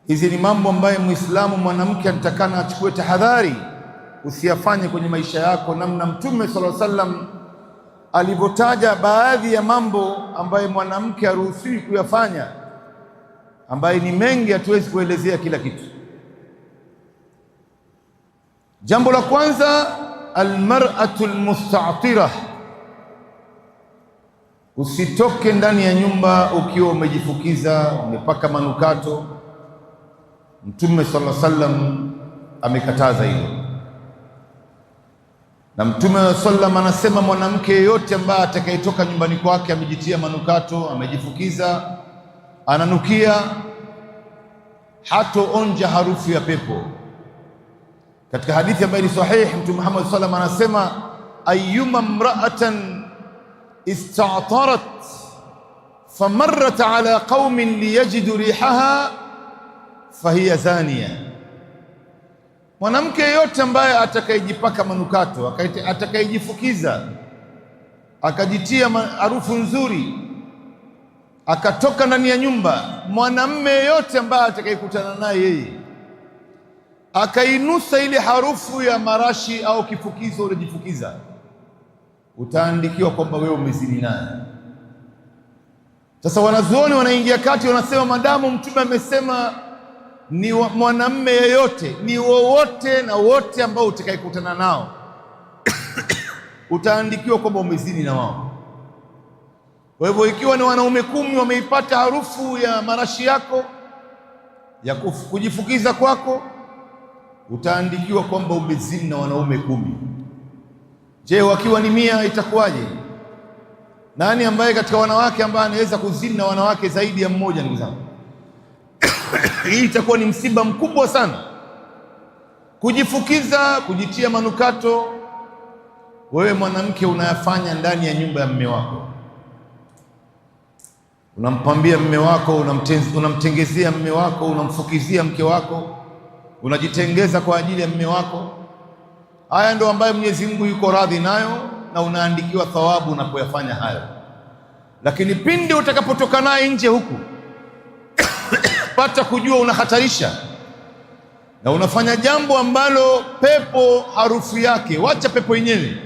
Hizi ni mambo ambayo Muislamu mwanamke anatakana achukue tahadhari usiyafanye kwenye maisha yako, namna Mtume sallallahu alaihi wasallam alivyotaja baadhi ya mambo ambayo mwanamke haruhusiwi kuyafanya, ambayo ni mengi, hatuwezi kuelezea kila kitu. Jambo la kwanza, almar'atu almustatira, usitoke ndani ya nyumba ukiwa umejifukiza, umepaka manukato. Mtume sallallahu alaihi wasallam amekataza hilo, na Mtume sallallahu alaihi wasallam anasema mwanamke yeyote ambaye atakayetoka nyumbani kwake amejitia manukato, amejifukiza, ananukia, hatoonja harufu ya pepo. Katika hadithi ambayo ni sahihi, Mtume Muhammad sallallahu alaihi wasallam anasema ayyuma imra'atan ista'tarat famarrat ala qaumin liyajidu rihaha fahiya zaniya, mwanamke yeyote ambaye atakayejipaka manukato, atakayejifukiza, akajitia harufu nzuri, akatoka ndani ya nyumba, mwanamume yeyote ambaye atakayekutana naye yeye akainusa ile harufu ya marashi au kifukizo ulijifukiza, utaandikiwa kwamba wewe umezini naye. Sasa wanazuoni wanaingia kati, wanasema madamu Mtume amesema ni mwanamume yeyote, ni wowote na wote ambao utakayekutana nao utaandikiwa kwamba umezini na wao. Kwa hivyo ikiwa ni wanaume 10 wameipata harufu ya marashi yako ya kujifukiza kwako, utaandikiwa kwamba umezini na wanaume 10. Je, wakiwa ni 100 itakuwaje? Nani ambaye katika wanawake ambaye anaweza kuzini na wanawake zaidi ya mmoja? Ndugu zangu, hii itakuwa ni msiba mkubwa sana. Kujifukiza, kujitia manukato, wewe mwanamke unayafanya ndani ya nyumba ya mume wako, unampambia mume wako, unamtengezea mume wako, unamfukizia mke wako, unajitengeza kwa ajili ya mume wako. Haya ndio ambayo Mwenyezi Mungu yuko radhi nayo, na unaandikiwa thawabu unapoyafanya hayo. Lakini pindi utakapotoka naye nje huku pata kujua unahatarisha na unafanya jambo ambalo pepo harufu yake, wacha pepo yenyewe,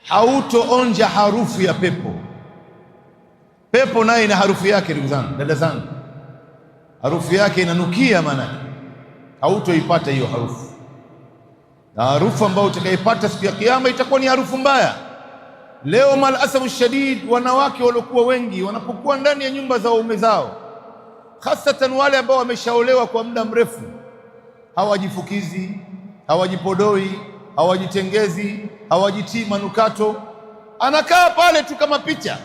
hautoonja harufu ya pepo. Pepo naye ina harufu yake, ndugu zangu, dada zangu, harufu yake inanukia, maana hautoipata hiyo harufu. Na harufu ambayo utakaipata siku ya Kiyama itakuwa ni harufu mbaya. Leo malasafu shadid, wanawake waliokuwa wengi wanapokuwa ndani ya nyumba za waume zao, hasatan wale ambao wameshaolewa kwa muda mrefu, hawajifukizi, hawajipodoi, hawajitengezi, hawajitii manukato, anakaa pale tu kama picha.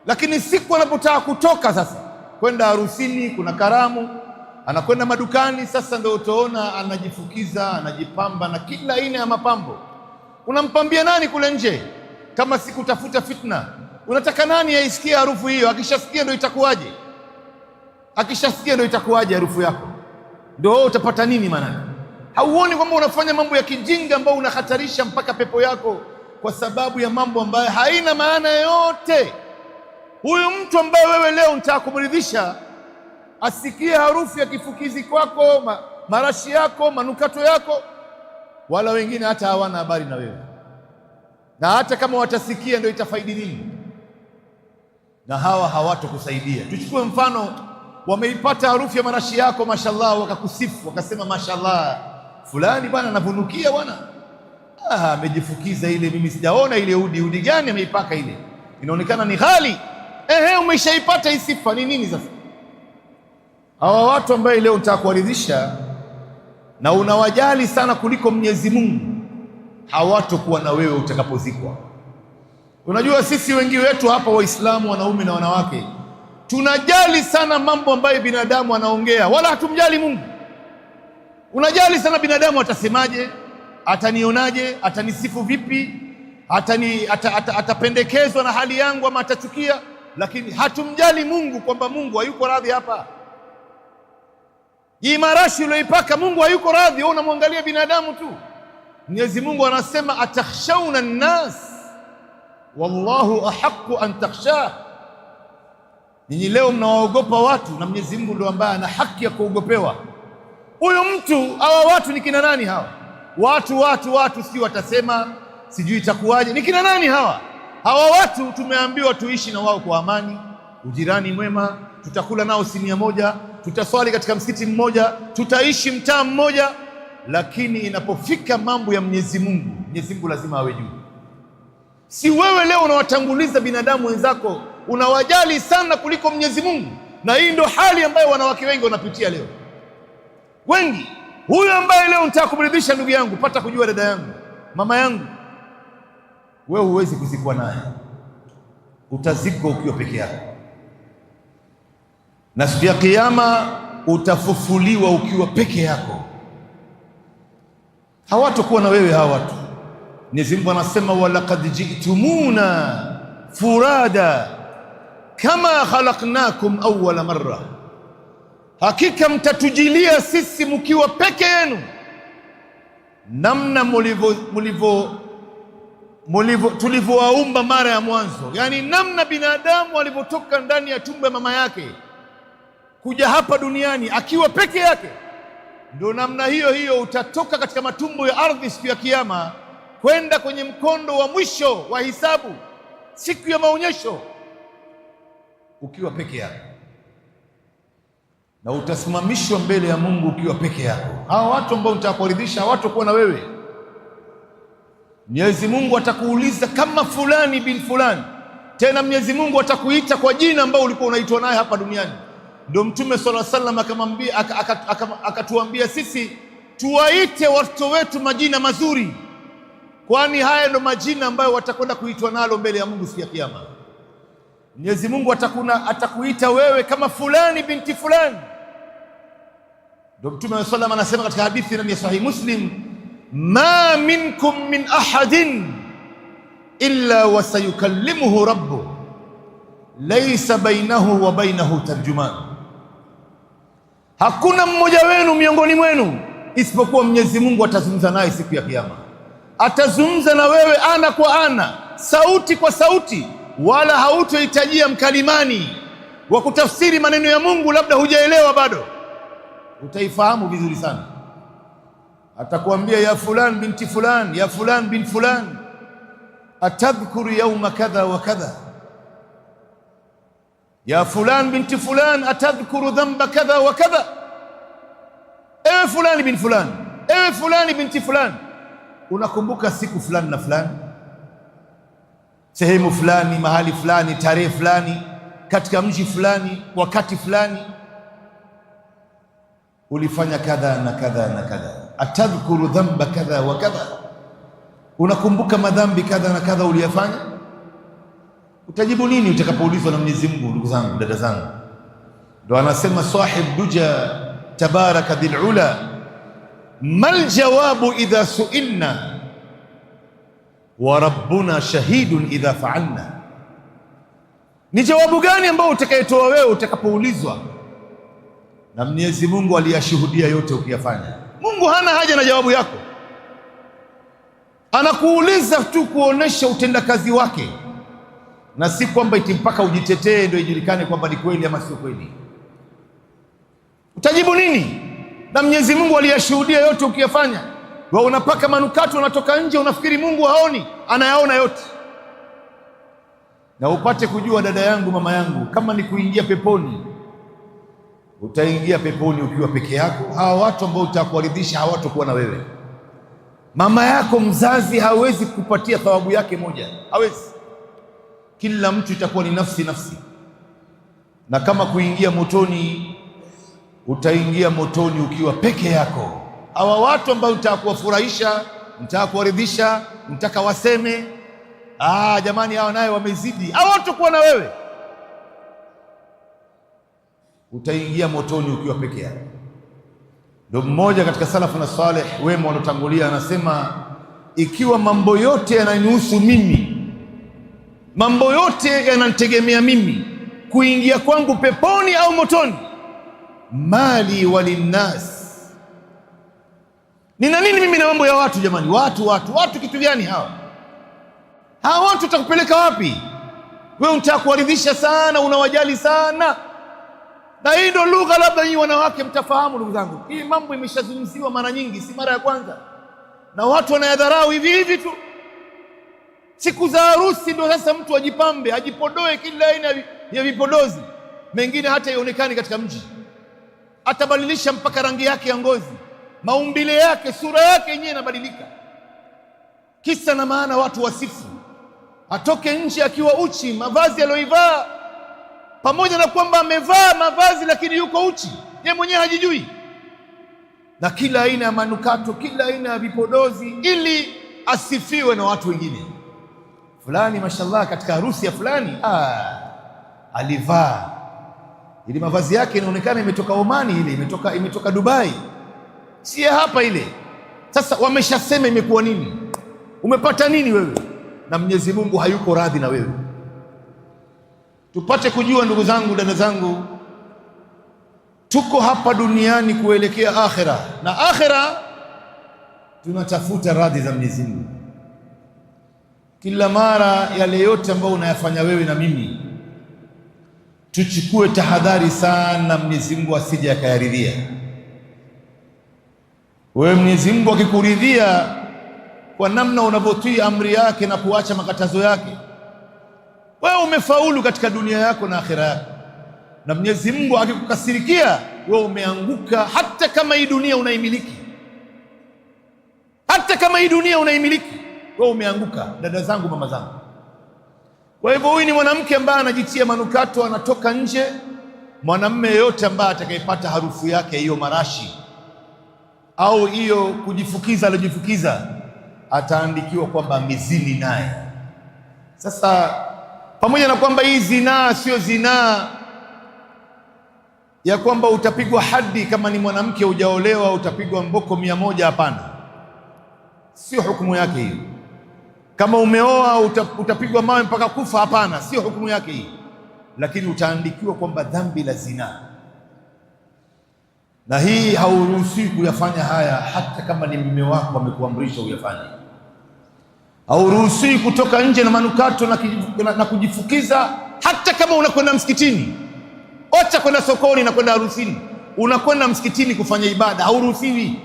Lakini siku anapotaka kutoka sasa kwenda harusini, kuna karamu, anakwenda madukani, sasa ndio utaona anajifukiza, anajipamba na kila aina ya mapambo. Unampambia nani kule nje kama si kutafuta fitna? Unataka nani aisikie harufu hiyo? Akishasikia ndio itakuwaje? Akishasikia ndio itakuwaje harufu yako? Ndio wewe utapata nini? Maana hauoni kwamba unafanya mambo ya kijinga ambao unahatarisha mpaka pepo yako kwa sababu ya mambo ambayo haina maana yoyote? Huyu mtu ambaye wewe leo unataka kumridhisha asikie harufu ya kifukizi kwako, marashi yako, manukato yako, wala wengine hata hawana habari na wewe, na hata kama watasikia ndio itafaidi nini? Na hawa hawatokusaidia. Tuchukue mfano, wameipata harufu ya marashi yako, mashallah, wakakusifu, wakasema mashallah, fulani bwana anavunukia bwana, amejifukiza ile, mimi sijaona ile udi gani ameipaka ile, inaonekana ni ghali. Umeshaipata hii sifa, ni nini sasa? Hawa watu ambaye leo unataka kuwaridhisha na unawajali sana kuliko Mwenyezi Mungu, hawatokuwa na wewe utakapozikwa. Unajua sisi wengi wetu hapa Waislamu, wanaume na wanawake, tunajali sana mambo ambayo binadamu anaongea, wala hatumjali Mungu. Unajali sana binadamu atasemaje, atanionaje, atanisifu vipi, atapendekezwa na hali yangu ama atachukia, lakini hatumjali Mungu, kwamba Mungu hayuko radhi hapa. Hii marashi uliyoipaka Mungu hayuko radhi, wewe unamwangalia binadamu tu. Mwenyezi Mungu anasema atakhshawna an-nas wallahu ahaqqu an takhshah, Nyinyi leo mnawaogopa watu, na Mwenyezi Mungu ndio ambaye ana haki ya kuogopewa. Huyo mtu, hawa watu ni kina nani hawa? Watu sijui watasema, sijui itakuwaje. Ni kina nani hawa? Hawa watu tumeambiwa tuishi na wao kwa amani, ujirani mwema, tutakula nao sinia moja, tutaswali katika msikiti mmoja, tutaishi mtaa mmoja. Lakini inapofika mambo ya Mwenyezi Mungu lazima awe juu. Si wewe leo unawatanguliza binadamu wenzako, unawajali sana kuliko Mwenyezi Mungu. Na hii ndio hali ambayo wanawake wengi wanapitia leo. Wengi, huyu ambaye leo nitaka kumridhisha ndugu yangu, pata kujua dada yangu, mama yangu, wewe huwezi kuzikwa naye, utazikwa ukiwa peke yako, na siku ya Kiyama utafufuliwa ukiwa peke yako. Hawatakuwa na wewe hawa watu. Mwenyezi Mungu anasema, walaqad ji'tumuna furada kama khalaqnakum awwala marra, hakika mtatujilia sisi mkiwa peke yenu, namna tulivyowaumba mara ya mwanzo. Yani namna binadamu alivyotoka ndani ya tumbo ya mama yake kuja hapa duniani akiwa peke yake, ndio namna hiyo hiyo utatoka katika matumbo ya ardhi siku ya Kiyama kwenda kwenye mkondo wa mwisho wa hisabu, siku ya maonyesho, ukiwa peke yako, na utasimamishwa mbele ya Mungu ukiwa peke yako. Hawa watu ambao nitakuridhisha hawatakuwa na wewe. Mwenyezi Mungu atakuuliza kama fulani bin fulani. Tena Mwenyezi Mungu atakuita kwa jina ambao ulikuwa unaitwa naye hapa duniani. Ndio Mtume sallallahu alaihi wasallam akamwambia, akatuambia sisi tuwaite watoto wetu majina mazuri, kwani haya ndio majina ambayo watakwenda kuitwa nalo mbele ya Mungu siku ya Kiyama. Mwenyezi Mungu atakuita wewe kama fulani binti fulani. Ndio Mtume sallallahu alaihi wasallam anasema katika hadithi ya Sahih Muslim, ma minkum min ahadin illa wasayukallimuhu rabbuh laysa bainahu wa bainahu tarjuman, hakuna mmoja wenu miongoni mwenu isipokuwa Mwenyezi Mungu atazungumza naye siku ya Kiyama. Atazungumza na wewe ana kwa ana, sauti kwa sauti, wala hautohitajia mkalimani wa kutafsiri maneno ya Mungu, labda hujaelewa bado, utaifahamu vizuri sana. Atakwambia, ya fulan binti fulan, ya fulan bin fulan, atadhkuru yawma kadha wa kadha, ya fulan binti fulan, atadhkuru dhanba kadha wa kadha. Ewe fulani bin fulan, ewe fulani binti fulan, unakumbuka siku fulani na fulani, sehemu fulani, mahali fulani, tarehe fulani, katika mji fulani, wakati fulani, ulifanya kadha na kadha na kadha. Atadhkuru dhanba kadha wa kadha, unakumbuka madhambi kadha na kadha uliyafanya. Utajibu nini utakapoulizwa na Mwenyezi Mungu? Ndugu zangu, dada zangu, ndio anasema sahib duja tabaraka dhil ula, mal jawabu idha suilna wa rabbuna shahidun idha fa'alna. Ni jawabu gani ambao utakayetoa wewe utakapoulizwa? Na Mwenyezi Mungu aliyashuhudia yote ukiyafanya. Mungu hana haja na jawabu yako, anakuuliza tu kuonesha utendakazi wake, na si kwamba iti mpaka ujitetee ndio ijulikane kwamba ni kweli ama sio kweli. Utajibu nini? Na Mwenyezi Mungu aliyashuhudia yote ukiyafanya. Wewe unapaka manukato, unatoka nje, unafikiri Mungu haoni? Anayaona yote. Na upate kujua, dada yangu, mama yangu, kama ni kuingia peponi, utaingia peponi ukiwa peke yako. Hawa watu ambao utakuwaridhisha hawatakuwa na wewe. Mama yako mzazi hawezi kupatia thawabu yake moja, hawezi. Kila mtu itakuwa ni nafsi nafsi. Na kama kuingia motoni, utaingia motoni ukiwa peke yako. Hawa watu ambao nitakuwafurahisha, nitakuwaridhisha, nitaka waseme, jamani hawa naye wamezidi, hawatakuwa na wewe. Utaingia motoni ukiwa peke yako. Ndio mmoja katika salafu na salih wema wanotangulia anasema, ikiwa mambo yote yananihusu mimi, mambo yote yananitegemea mimi, kuingia kwangu peponi au motoni, mali walinnas, nina nini mimi na mambo ya watu? Jamani, watu kitu gani hawa? Hawa watu utakupeleka wapi? Wewe unataka kuwaridhisha sana, unawajali sana, na hii ndio lugha labda nyinyi wanawake mtafahamu. Ndugu zangu, hii mambo imeshazungumziwa mara nyingi, si mara ya kwanza, na watu wanayadharau hivi hivi tu. Siku za harusi ndio sasa mtu ajipambe, ajipodoe kila aina ya vipodozi, mengine hata ionekani katika mji, atabadilisha mpaka rangi yake ya ngozi, maumbile yake, sura yake yenyewe inabadilika. Kisa na maana watu wasifu, atoke nje akiwa uchi, mavazi aliyoivaa, pamoja na kwamba amevaa mavazi lakini yuko uchi, yeye mwenyewe hajijui, na kila aina ya manukato, kila aina ya vipodozi, ili asifiwe na watu wengine. Fulani mashallah, katika harusi ya fulani alivaa ili mavazi yake inaonekana imetoka Omani, ile imetoka Dubai, si hapa ile. Sasa wameshasema, imekuwa nini? Umepata nini wewe? Na Mwenyezi Mungu hayuko radhi na wewe. Tupate kujua, ndugu zangu, dada zangu, tuko hapa duniani kuelekea akhera, na akhera tunatafuta radhi za Mwenyezi Mungu. Kila mara yale yote ambayo unayafanya wewe na mimi, tuchukue tahadhari sana, Mwenyezi Mungu asije akayaridhia. Wewe Mwenyezi Mungu akikuridhia kwa namna unavyotii amri yake na kuacha makatazo yake, wewe umefaulu katika dunia yako na akhera yako. Na Mwenyezi Mungu akikukasirikia, wewe umeanguka, hata kama hii dunia unaimiliki, hata kama hii dunia unaimiliki, wewe umeanguka, dada zangu, mama zangu. Kwa hivyo huyu ni mwanamke ambaye anajitia manukato, anatoka nje. Mwanamume yeyote ambaye atakayepata harufu yake hiyo marashi au hiyo kujifukiza aliyojifukiza, ataandikiwa kwamba amezini naye. Sasa pamoja na kwamba hii zinaa sio zinaa ya kwamba utapigwa hadi kama ni mwanamke hujaolewa utapigwa mboko 100, hapana, sio hukumu yake hiyo. Kama umeoa utapigwa mawe mpaka kufa, hapana, sio hukumu yake hii. Lakini utaandikiwa kwamba dhambi la zinaa, na hii hauruhusiwi kuyafanya haya, hata kama ni mume wako amekuamrisha uyafanye. Hauruhusiwi kutoka nje na manukato na kujifukiza, hata kama unakwenda msikitini. Acha kwenda sokoni na kwenda harusini, unakwenda msikitini kufanya ibada, hauruhusiwi.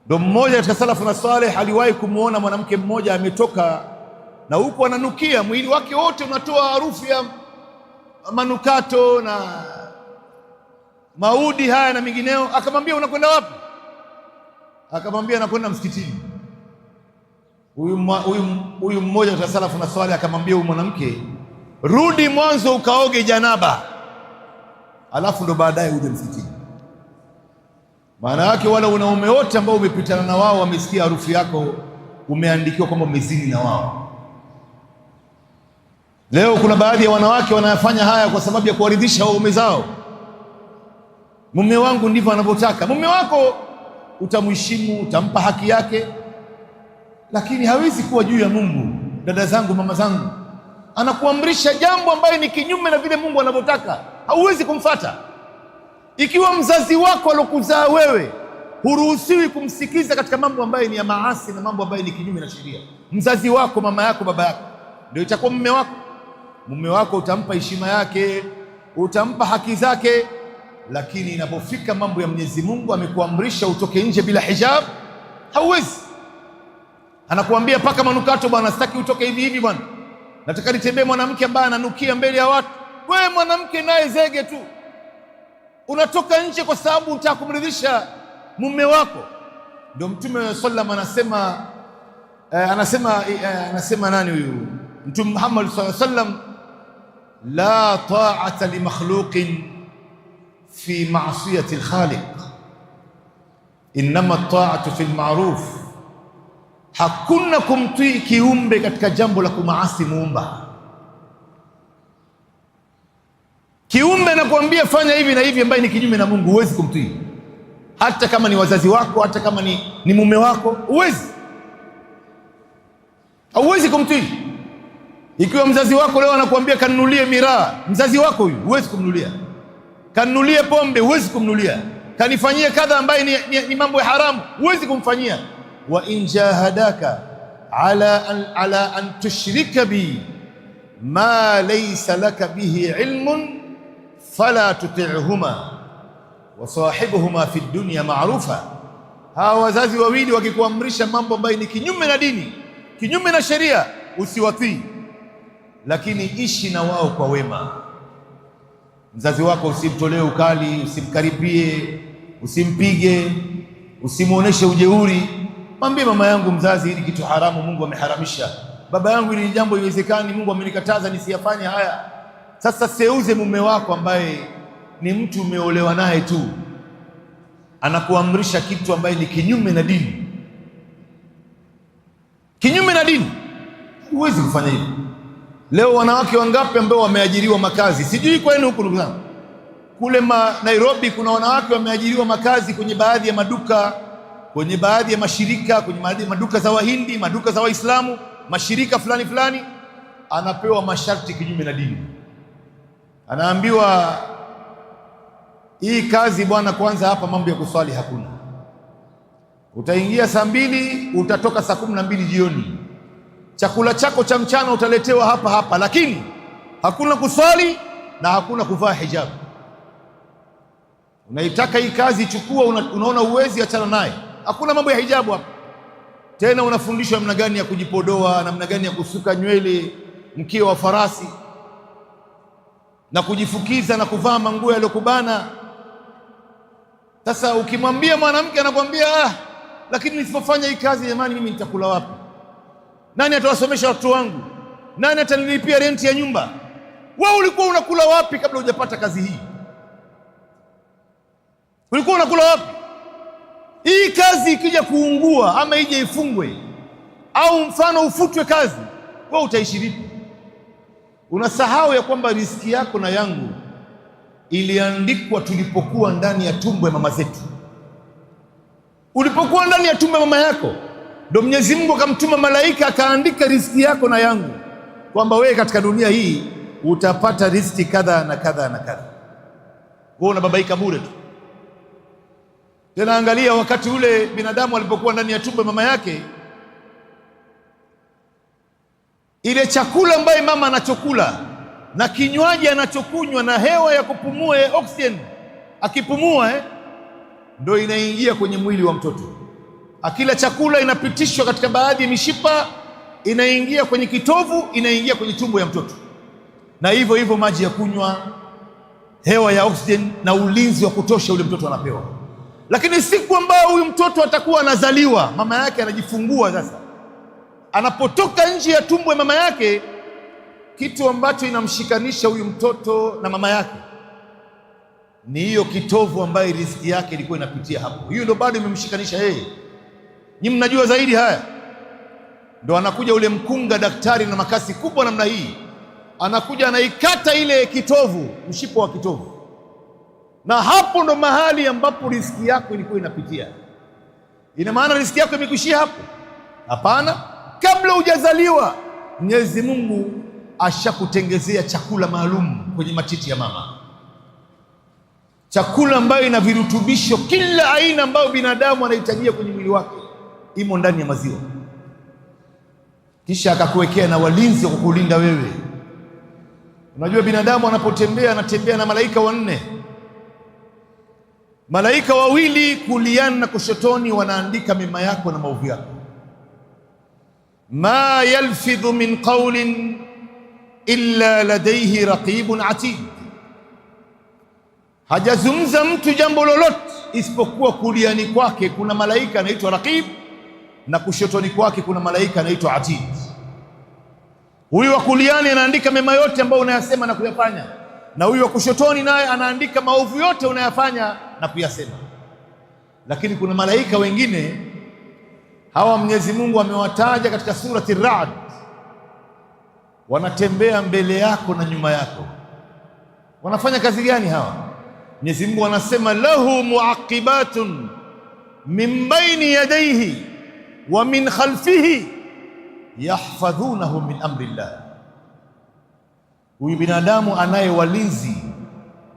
Ndio mmoja katika salafu na saleh aliwahi kumuona mwanamke mmoja ametoka na huko ananukia, mwili wake wote unatoa harufu ya manukato na maudi haya na mingineo. Akamwambia, unakwenda wapi? Akamwambia, nakwenda msikitini. Huyu mmoja katika salafu na saleh akamwambia huyu mwanamke, rudi mwanzo ukaoge janaba, alafu ndo baadaye uje msikitini. Maana yake wale wanaume wote ambao umepitana na wao wamesikia harufu yako, umeandikiwa kwamba umezini na wao. Leo kuna baadhi ya wanawake wanayafanya haya kwa sababu ya kuwaridhisha waume zao. Mume wangu ndivyo anavyotaka. Mume wako utamheshimu, utampa haki yake, lakini hawezi kuwa juu ya Mungu. Dada zangu, mama zangu, anakuamrisha jambo ambayo ni kinyume na vile Mungu anavyotaka, hauwezi kumfata. Ikiwa mzazi wako alokuzaa wewe, huruhusiwi kumsikiza katika mambo ambayo ni ya maasi na mambo ambayo ni kinyume na sheria. Mzazi wako, mama yako, baba yako, ndio itakuwa mume wako. Mume wako utampa heshima yake, utampa haki zake, lakini inapofika mambo ya Mwenyezi Mungu amekuamrisha utoke nje bila hijab, hauwezi. Anakuambia paka manukato, bwana, sitaki utoke hivi hivi bwana, nataka nitembee mwanamke ambaye ananukia mbele ya watu. Wewe mwanamke naye zege tu, unatoka nje kwa sababu unataka kumridhisha mume wako. Ndio Mtume sallam anasema nani huyu Mtume Muhammad sallallahu alaihi wasallam, la ta'ata li makhluqin fi ma'siyati al-khaliq, innama at-ta'atu fi al-ma'ruf. Hakuna kumtii kiumbe katika jambo la kumaasi muumba. Kiumbe anakuambia fanya hivi na hivi ambaye ni kinyume na Mungu, huwezi kumtii. Hata kama ni wazazi wako, hata kama ni mume wako, hauwezi kumtii. Ikiwa mzazi wako leo anakuambia kanunulie miraa, mzazi wako huyu huwezi kumnunulia. Kanunulie pombe, huwezi kumnunulia. Kanifanyie kadha ambaye ni mambo ya haramu, huwezi kumfanyia. Wa in jahadaka ala an tushrika bi ma laysa laka bihi ilmun fala tuti'huma wa sahibuhuma fi dunya ma'rufa. Hawa wazazi wawili wakikuamrisha mambo ambayo ni kinyume na dini, kinyume na sheria, usiwatii, lakini ishi na wao kwa wema. Mzazi wako usimtolee ukali, usimkaripie, usimpige, usimuoneshe ujeuri. Mwambie, mama yangu mzazi, hili kitu haramu, Mungu ameharamisha. Baba yangu, hili jambo haiwezekani, Mungu amenikataza nisiyafanye haya. Sasa seuze mume wako ambaye ni mtu umeolewa naye tu, anakuamrisha kitu ambaye ni kinyume na dini, kinyume na dini, huwezi kufanya hivyo. Leo wanawake wangapi ambao wameajiriwa makazi? Sijui kwenu huku ndugu zangu, kule Nairobi kuna wanawake wameajiriwa makazi kwenye baadhi ya maduka, kwenye baadhi ya mashirika, kwenye maduka za Wahindi, maduka za Waislamu, mashirika fulani fulani. Anapewa masharti kinyume na dini, anaambiwa hii kazi bwana, kwanza hapa mambo ya kuswali hakuna, utaingia saa 2 utatoka saa 12 jioni, chakula chako cha mchana utaletewa hapa hapa, lakini hakuna kuswali na hakuna kuvaa hijabu. Unaitaka hii kazi, ichukua, unaona uwezi, achana naye, hakuna mambo ya hijabu hapa tena. Unafundishwa namna gani ya kujipodoa, namna gani ya kusuka nywele mkia wa farasi na kujifukiza na kuvaa manguo yaliyokubana. Sasa ukimwambia mwanamke, anakuambia lakini nisipofanya hii kazi, jamani, mimi nitakula wapi? Nani atawasomesha watoto wangu? Nani atanilipia renti ya nyumba? Wewe ulikuwa unakula wapi kabla hujapata kazi hii? Ulikuwa unakula wapi? Hii kazi ikija kuungua ama ije ifungwe au mfano ufutwe kazi, wewe utaishi vipi? Unasahau ya kwamba riziki yako na yangu iliandikwa tulipokuwa ndani ya tumbo ya mama zetu. Ulipokuwa ndani ya tumbo ya mama yako, ndio Mwenyezi Mungu akamtuma malaika akaandika riziki yako na yangu, kwamba wewe katika dunia hii utapata riziki kadha na kadha na kadha. Wewe unababaika bure tu. Tena angalia, wakati ule binadamu alipokuwa ndani ya tumbo ya mama yake, ile chakula ambaye mama anachokula na kinywaji anachokunywa na hewa ya kupumua, oxygen akipumua, ndio inaingia kwenye mwili wa mtoto. Akila chakula inapitishwa katika baadhi ya mishipa, inaingia kwenye kitovu, inaingia kwenye tumbo ya mtoto, na hivyo hivyo maji ya kunywa, hewa ya oxygen na ulinzi wa kutosha ule mtoto anapewa. Lakini siku ambayo huyu mtoto atakuwa anazaliwa, mama yake anajifungua, sasa anapotoka nje ya tumbo ya mama yake, kitu ambacho inamshikanisha huyu mtoto na mama yake ni hiyo kitovu ambayo riziki yake ilikuwa inapitia hapo. Hiyo ndio bado imemshikanisha yeye. Nyinyi mnajua zaidi haya. Ndio anakuja ule mkunga, daktari na makasi kubwa namna hii, anakuja anaikata ile kitovu, mshipo wa kitovu, na hapo ndo mahali ambapo riziki yako ilikuwa inapitia. Ina maana riziki yako imekuishia hapo? Hapana. Kabla hujazaliwa, Mwenyezi Mungu ashakutengezea chakula maalum kwenye matiti ya mama, chakula ambayo ina virutubisho kila aina ambayo binadamu anahitajia kwenye mwili wake, imo ndani ya maziwa. Kisha akakuwekea na walinzi wa kukulinda wewe. Unajua binadamu anapotembea, anatembea na malaika 4. Malaika 2 kuliani na kushotoni wanaandika mema yako na maovu yako. Ma yalfidhu min qawlin illa ladayhi raqibun atid, hajazungumza mtu jambo lolote isipokuwa kuliani kwake kuna malaika anaitwa raqib na kushotoni kwake kuna malaika anaitwa atid. Huyu wa kuliani anaandika mema yote ambayo unayasema na kuyafanya, na huyu wa kushotoni naye anaandika maovu yote unayafanya na kuyasema. Lakini kuna malaika wengine, hawa Mwenyezi Mungu amewataja katika surati Ar-Ra'd, wanatembea mbele yako na nyuma yako. Wanafanya kazi gani hawa? Mwenyezi Mungu anasema lahu muaqibatun min baini yadayhi wa min khalfihi yahfadhunahu min amri llah. Huyu binadamu anaye walinzi,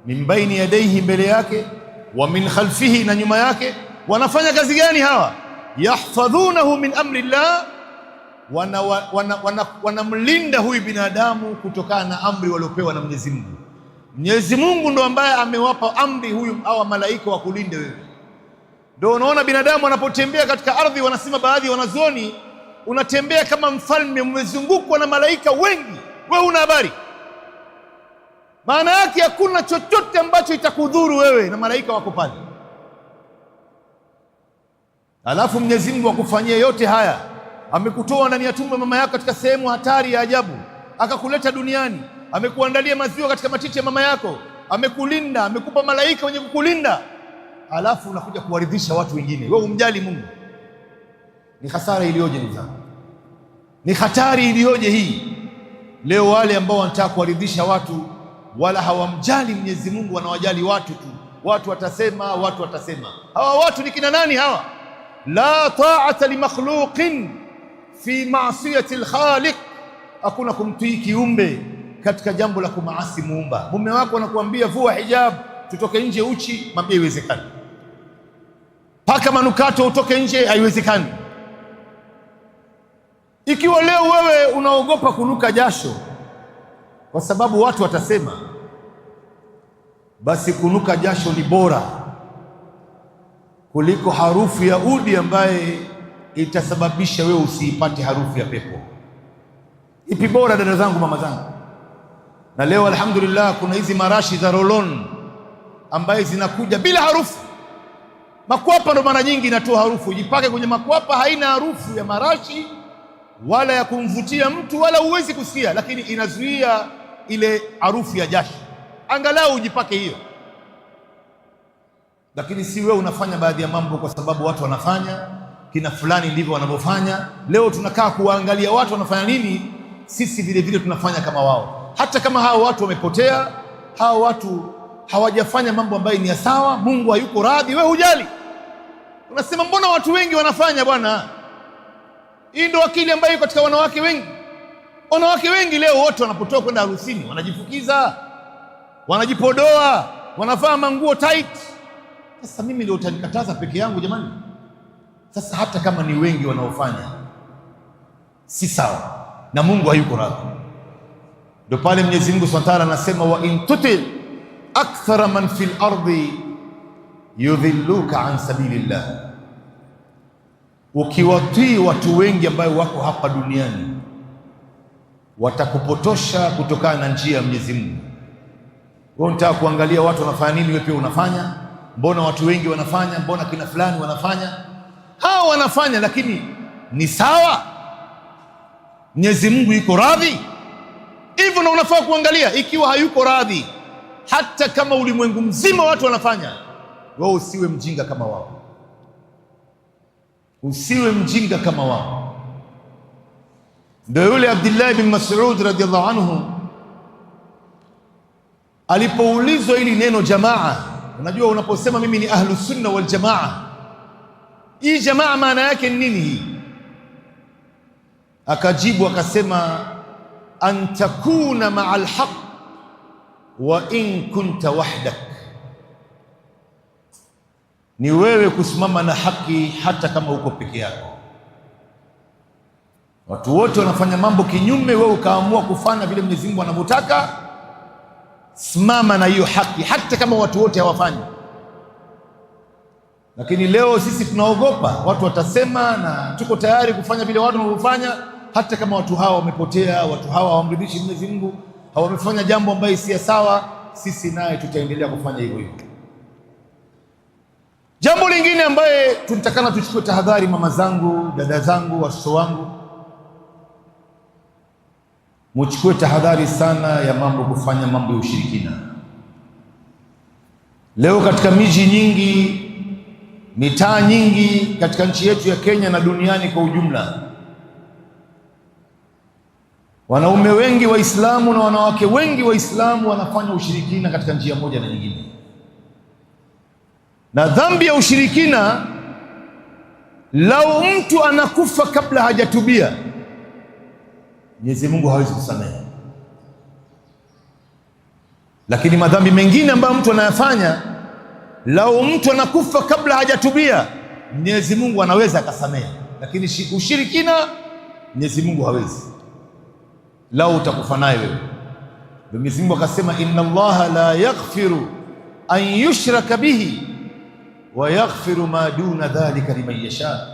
min baini yadayhi, mbele yake, wa min khalfihi, na nyuma yake. Wanafanya kazi gani hawa? Yahfadhunahu min amri llah, wanamlinda huyu binadamu kutokana na amri waliopewa na Mwenyezi Mungu. Mwenyezi Mungu ndo ambaye amewapa amri huyu au malaika wa kulinde wewe. Ndio unaona binadamu anapotembea katika ardhi, wanasema baadhi ya wanazuoni, unatembea kama mfalme, umezungukwa na malaika wengi, wewe una habari. Maana yake hakuna chochote ambacho itakudhuru wewe, na malaika wako pale. Alafu Mwenyezi Mungu akufanyia yote haya, amekutoa ndani ya tumbo mama yako katika sehemu hatari ya ajabu, akakuleta duniani, amekuandalia maziwa katika matiti ya mama yako, amekulinda, amekupa malaika wenye kukulinda, alafu unakuja kuwaridhisha watu wengine, wewe umjali Mungu. Ni hasara iliyoje ndugu zangu, ni hatari iliyoje hii. Leo wale ambao wanataka kuwaridhisha watu wala hawamjali Mwenyezi Mungu, wanawajali watu tu. Watu watasema, watu watasema. Hawa watu ni kina nani hawa? La ta'ata li makhluqin fi ma'siyati al-khaliq, hakuna kumtii kiumbe katika jambo la kumaasi muumba. Mume wako anakuambia vua hijab, tutoke nje uchi, mwambie haiwezekani. Paka manukato utoke nje, haiwezekani. Ikiwa leo wewe unaogopa kunuka jasho kwa sababu watu watasema, basi kunuka jasho ni bora kuliko harufu ya udi ambaye itasababisha wewe usiipate harufu ya pepo. Ipi bora dada zangu, mama zangu? Na leo alhamdulillah kuna hizi marashi za rolon ambaye zinakuja bila harufu. Makwapa ndo mara nyingi inatoa harufu, jipake kwenye makwapa, haina harufu ya marashi wala ya kumvutia mtu wala uwezi kusikia, lakini inazuia ile harufu ya jasho. Angalau ujipake hiyo. Lakini si wewe unafanya baadhi ya mambo kwa sababu watu wanafanya, kina fulani ndivyo wanavyofanya. Leo tunakaa kuangalia watu wanafanya nini, sisi vile vile tunafanya kama wao. Hata kama hao watu wamepotea, hao watu hawajafanya mambo ambayo ni ya sawa, Mungu hayuko radhi, wewe hujali. Unasema mbona watu wengi wanafanya bwana? Hii ndio akili ambayo iko katika wanawake wengi. Wanawake wengi leo wote wanapotoka kwenda harusini wanajifukiza, wanajipodoa, wanavaa manguo tight. Sasa mimi ndio utanikataza peke yangu jamani? Sasa hata kama ni wengi wanaofanya si sawa, na Mungu hayuko radhi. Ndio pale Mwenyezi Mungu Subhanahu wa Ta'ala anasema, wa in tuti akthara man fil ardi yudhilluka an sabilillah, ukiwatii watu wengi ambao wako hapa duniani watakupotosha kutokana na njia ya Mwenyezi Mungu. Wewe unataka kuangalia watu wanafanya nini, wewe pia unafanya. Mbona watu wengi wanafanya? Mbona kina fulani wanafanya? Hao wanafanya, lakini ni sawa? Mwenyezi Mungu yuko radhi? Hivyo na unafaa kuangalia. Ikiwa hayuko radhi, hata kama ulimwengu mzima watu wanafanya, wewe usiwe mjinga kama wao, usiwe mjinga kama wao. Ndio yule Abdullah bin Mas'ud radhiyallahu anhu alipoulizwa hili neno jamaa, unajua unaposema mimi ni ahlu sunna wal jamaa, hii jamaa maana yake ni nini hii? Akajibu akasema, an takuna ma'a alhaq wa in kunta wahdak, ni wewe kusimama na haki hata kama uko peke yako. Watu wote wanafanya mambo kinyume, wewe ukaamua kufanya vile Mwenyezi Mungu anavyotaka, simama na hiyo haki hata kama watu wote hawafanyi. Lakini leo sisi tunaogopa watu watasema, na tuko tayari kufanya vile watu wanavyofanya hata kama watu hawa wamepotea, watu hawa hawamridhishi Mwenyezi Mungu, hawamefanya jambo ambayo si sawa, sisi naye tutaendelea kufanya hivyo hivyo. Jambo lingine ambaye tunatakana tuchukue tahadhari, mama zangu, dada zangu, watoto wangu, muchukue tahadhari sana ya mambo, kufanya mambo ya ushirikina. Leo katika miji nyingi, mitaa nyingi katika nchi yetu ya Kenya na duniani kwa ujumla, wanaume wengi Waislamu na wanawake wengi Waislamu wanafanya ushirikina katika njia moja na nyingine. Na dhambi ya ushirikina, lau mtu anakufa kabla hajatubia, Mwenyezi Mungu hawezi kusamehe. Lakini madhambi mengine ambayo mtu anayafanya, lau mtu anakufa kabla hajatubia, Mwenyezi Mungu anaweza akasamehe. Lakini ushirikina Mwenyezi Mungu hawezi, lau utakufa naye wewe. Mwenyezi Mungu akasema, inna Allaha la yaghfiru an yushraka bihi wa yaghfiru ma duna dhalika liman yasha.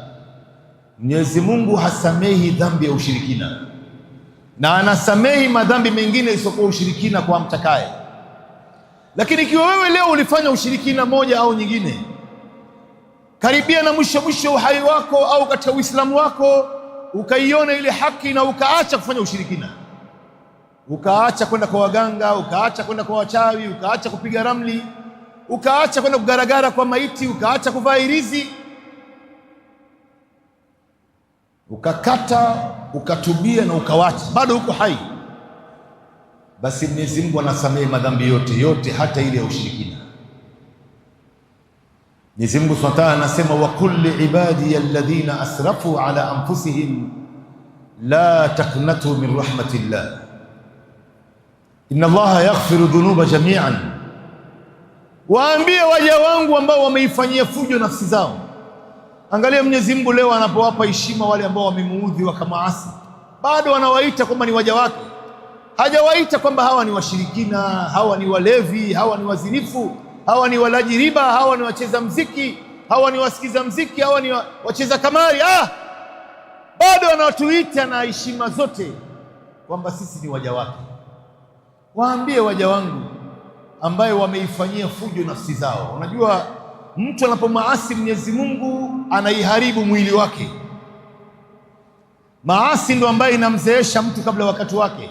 Mwenyezi Mungu hasamehi dhambi ya ushirikina na anasamehi madhambi mengine isiyokuwa ushirikina kwa mtakaye. Lakini ikiwa wewe leo ulifanya ushirikina moja au nyingine, karibia na mwisho uhai wako au katika Uislamu wako, ukaiona ile haki na ukaacha kufanya ushirikina, ukaacha kwenda kwa waganga, ukaacha kwenda kwa wachawi, ukaacha kupiga ramli, ukaacha kwenda kugaragara kwa maiti, ukaacha kuvaa irizi, ukakata, ukatubia na ukawacha, bado uko hai, basi Mwenyezi Mungu anasamehe madhambi yote, hata ile ya ushirikina. Mwenyezi Mungu Subhanahu wa Ta'ala anasema, wa kulli ibadi alladhina asrafu ala anfusihim la taqnatu min rahmatillah inna Allaha yaghfiru dhunuba jami'an. Waambie waja wangu ambao wameifanyia fujo nafsi zao. Angalia Mwenyezi Mungu leo anapowapa heshima wale ambao wamemuudhi wakamaasi, bado anawaita kwamba ni waja wake. Hajawaita kwamba hawa ni washirikina, hawa ni walevi, hawa ni wazinifu, hawa ni walaji riba, hawa ni wacheza mziki, hawa ni wasikiza mziki, hawa ni wacheza kamari. Bado anatuita na heshima zote kwamba sisi ni waja wake. Waambie waja wangu ambaye wameifanyia fujo nafsi zao. Unajua, mtu anapomaasi Mwenyezi Mungu anaiharibu mwili wake. Maasi ndo ambaye inamzeesha mtu kabla wakati wake.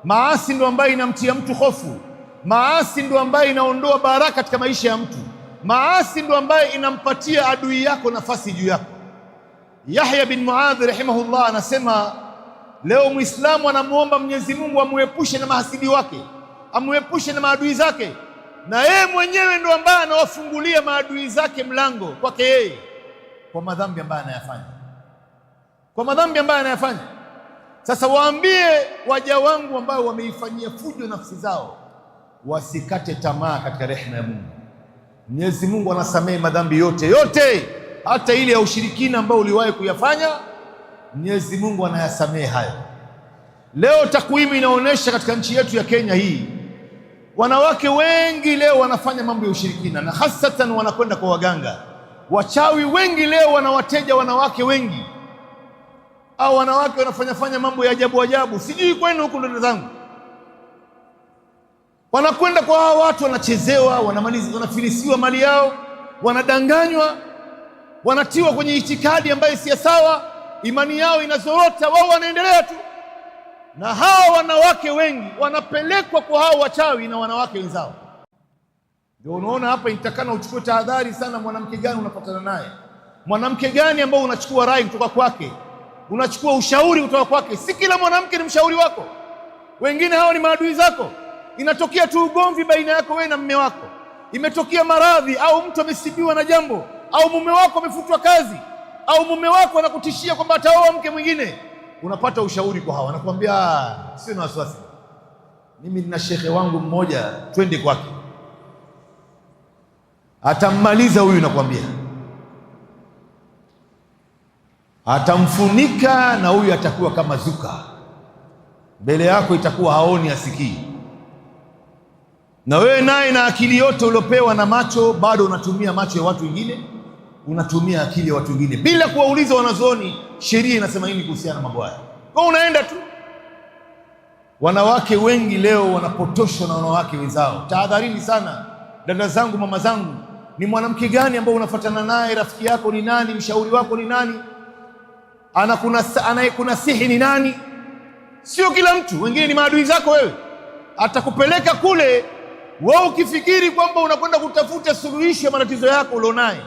Maasi ndo ambaye inamtia mtu hofu. Maasi ndo ambaye inaondoa baraka katika maisha ya mtu. Maasi ndo ambaye inampatia adui yako nafasi juu yako. Yahya bin Muadh rahimahullah anasema, leo Muislamu anamuomba Mwenyezi Mungu amuepushe na mahasidi wake, amuepushe na maadui zake, na yeye mwenyewe ndo ambaye anawafungulia maadui zake mlango kwake yeye, kwa madhambi ambayo anayafanya, Sasa waambie waja wangu ambao wameifanyia fujo nafsi zao wasikate tamaa katika rehema ya Mungu. Mwenyezi Mungu anasamehe madhambi yote, hata ile ya ushirikina ambao uliwahi kuyafanya, Mwenyezi Mungu anayasamehe hayo. Leo takwimu inaonyesha katika nchi yetu ya Kenya hii, wanawake wengi leo wanafanya mambo ya ushirikina, na hasatan wanakwenda kwa waganga. Wachawi wengi leo wanawateja wanawake wengi, au wanawake wanafanya mambo ya ajabu. Sijui kwenu huku ndugu zangu, wanakwenda kwa hao watu, wanachezewa, wanafilisiwa mali yao, wanadanganywa, wanatiwa kwenye itikadi ambayo si sawa, imani yao inazorota, wao wanaendelea tu. Na hao wanawake wengi wanapelekwa kwa hao wachawi na wanawake wenzao. Ndio unaona hapa itakana uchukue tahadhari sana. Mwanamke gani unapatana naye, mwanamke gani ambao unachukua rai kutoka kwake, unachukua ushauri kutoka kwake. Si kila mwanamke ni mshauri wako, wengine hao ni maadui zako. Inatokea tu ugomvi baina yako wewe na mume wako, imetokea maradhi, au mtu amesibiwa na jambo, au mume wako amefutwa kazi, au mume wako anakutishia kwamba ataoa mke mwingine, unapata ushauri kwa hawa, anakuambia sio na wasiwasi, mimi nina shekhe wangu mmoja, twende kwake, atammaliza huyu, nakwambia atamfunika, na huyu atakuwa kama zuka mbele yako, itakuwa haoni asikii. Na wewe naye na akili yote uliopewa na macho, bado unatumia macho ya watu wengine, unatumia akili ya watu wengine bila kuwauliza wanazuoni sheria inasema nini kuhusiana na mambo haya. Kwa unaenda tu. Wanawake wengi leo wanapotoshwa na wanawake wenzao. Tahadharini sana dada zangu, mama zangu. Ni mwanamke gani ambao unafuatana naye? Rafiki yako ni nani? Mshauri wako ni nani? Anayekunasihi ni nani? Sio kila mtu. Wengine ni maadui zako wewe, atakupeleka kule wewe ukifikiri kwamba unakwenda kutafuta suluhisho ya matatizo yako ulionaye,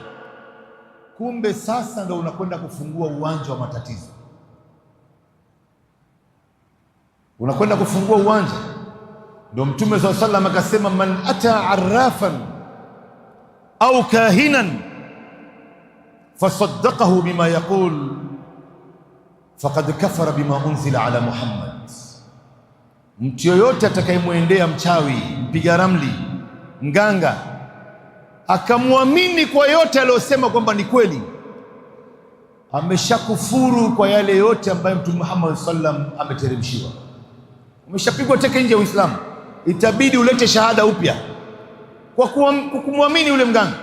kumbe sasa ndo unakwenda kufungua uwanja wa matatizo. Unakwenda kufungua uwanja. Ndio Mtume sallallahu alaihi wasallam akasema, man ata arrafan au kahinan fasaddaqahu bima yaqul faqad kafara bima unzila ala Muhammad. Mtu yoyote atakayemwendea mchawi, mpiga ramli, mganga, akamwamini kwa yote aliyosema kwamba ni kweli, ameshakufuru kwa yale yote ambayo Mtume Muhammad sallam ameteremshiwa. Umeshapigwa teke nje ya Uislamu, itabidi ulete shahada upya kwa kumwamini yule mganga.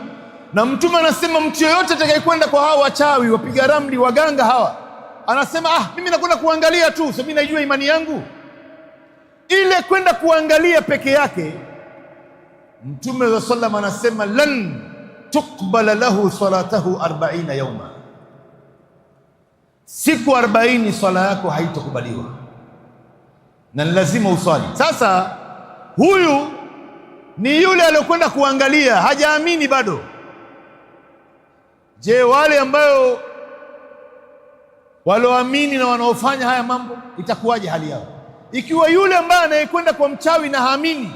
Na Mtume anasema mtu yoyote atakayekwenda kwa hawa wachawi, wapiga ramli, waganga hawa, anasema mimi nakwenda kuangalia tu, so mimi najua imani yangu. Ile kwenda kuangalia peke yake, Mtume sallam anasema lan tuqbala lahu salatahu 40 yawma, siku 40 swala yako haitokubaliwa na lazima uswali. Sasa huyu ni yule aliyokwenda kuangalia, hajaamini bado. Je, wale ambao walioamini na wanaofanya haya mambo, itakuwaje hali yao? Ikiwa yule ambaye anayekwenda kwa mchawi na haamini,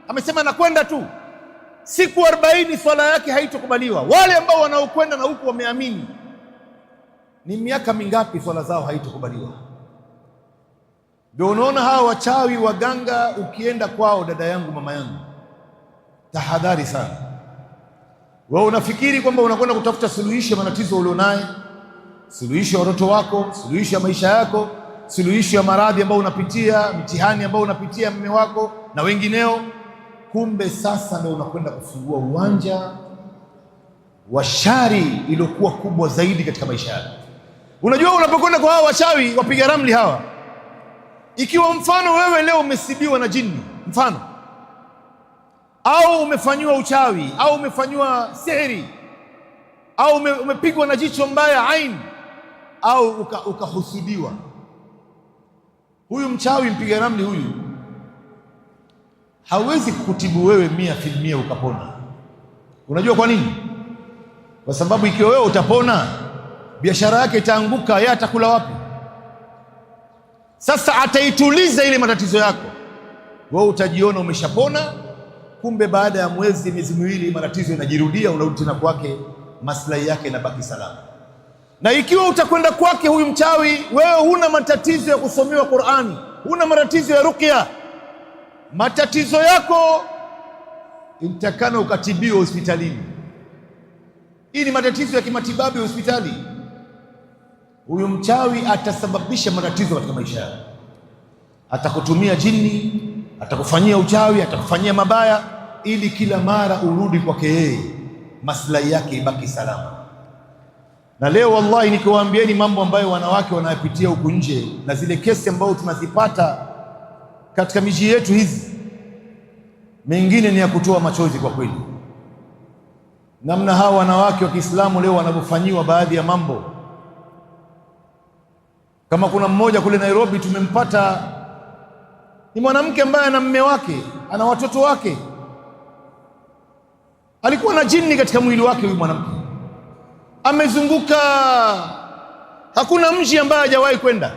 amesema nakwenda tu, siku 40 swala yake haitokubaliwa. Wale ambao wanaokwenda na huku wameamini, ni miaka mingapi swala zao haitokubaliwa? Ndio unaona hawa wachawi, waganga, ukienda kwao, dada yangu, mama yangu, tahadhari sana. Wewe unafikiri kwamba unakwenda kutafuta suluhisho ya matatizo ulionayo, suluhisho ya watoto wako, suluhisho ya maisha yako, suluhisho ya maradhi ambayo unapitia, mtihani ambao unapitia mume wako na wengineo. Kumbe sasa ndio unakwenda kufungua uwanja wa shari iliyokuwa kubwa zaidi katika maisha yako. Unajua, unapokwenda kwa hawa wachawi, wapiga ramli hawa, ikiwa mfano wewe leo umesibiwa na jini, mfano, au umefanyiwa uchawi, au umefanyiwa sihiri, au umepigwa na jicho mbaya, ain, au ukahusudiwa, huyu mchawi, mpiga ramli huyu, hawezi kukutibu wewe 100% ukapona. Unajua kwa nini? Kwa sababu ikiwa wewe utapona, biashara yake itaanguka, yeye atakula wapi? Sasa ataituliza ile matatizo yako, wewe utajiona umeshapona, kumbe baada ya miezi miwili matatizo yanajirudia, unarudi tena kwake, maslahi yake yanabaki salama. Na ikiwa utakwenda kwake huyu mchawi, wewe huna matatizo ya kusomewa Qur'ani, huna matatizo ya ruqya, matatizo yako intakana ukatibiwa hospitalini. Hii ni matatizo ya kimatibabu ya hospitali. Huyu mchawi atasababisha matatizo katika maisha yako, atakutumia jini, atakufanyia uchawi, atakufanyia mabaya, ili kila mara urudi kwake yeye, maslahi yake ibaki salama. Na leo wallahi nikiwaambieni mambo ambayo wanawake wanayapitia huku nje, na zile kesi ambazo tunazipata katika miji yetu hizi, mengine ni ya kutoa machozi kwa kweli. Namna hawa wanawake wa Kiislamu leo wanavyofanyiwa baadhi ya mambo. Kama kuna mmoja kule Nairobi tumempata, ni mwanamke ambaye ana mume wake, ana watoto wake, alikuwa na jini katika mwili wake. Huyu mwanamke amezunguka, hakuna mji ambaye hajawahi kwenda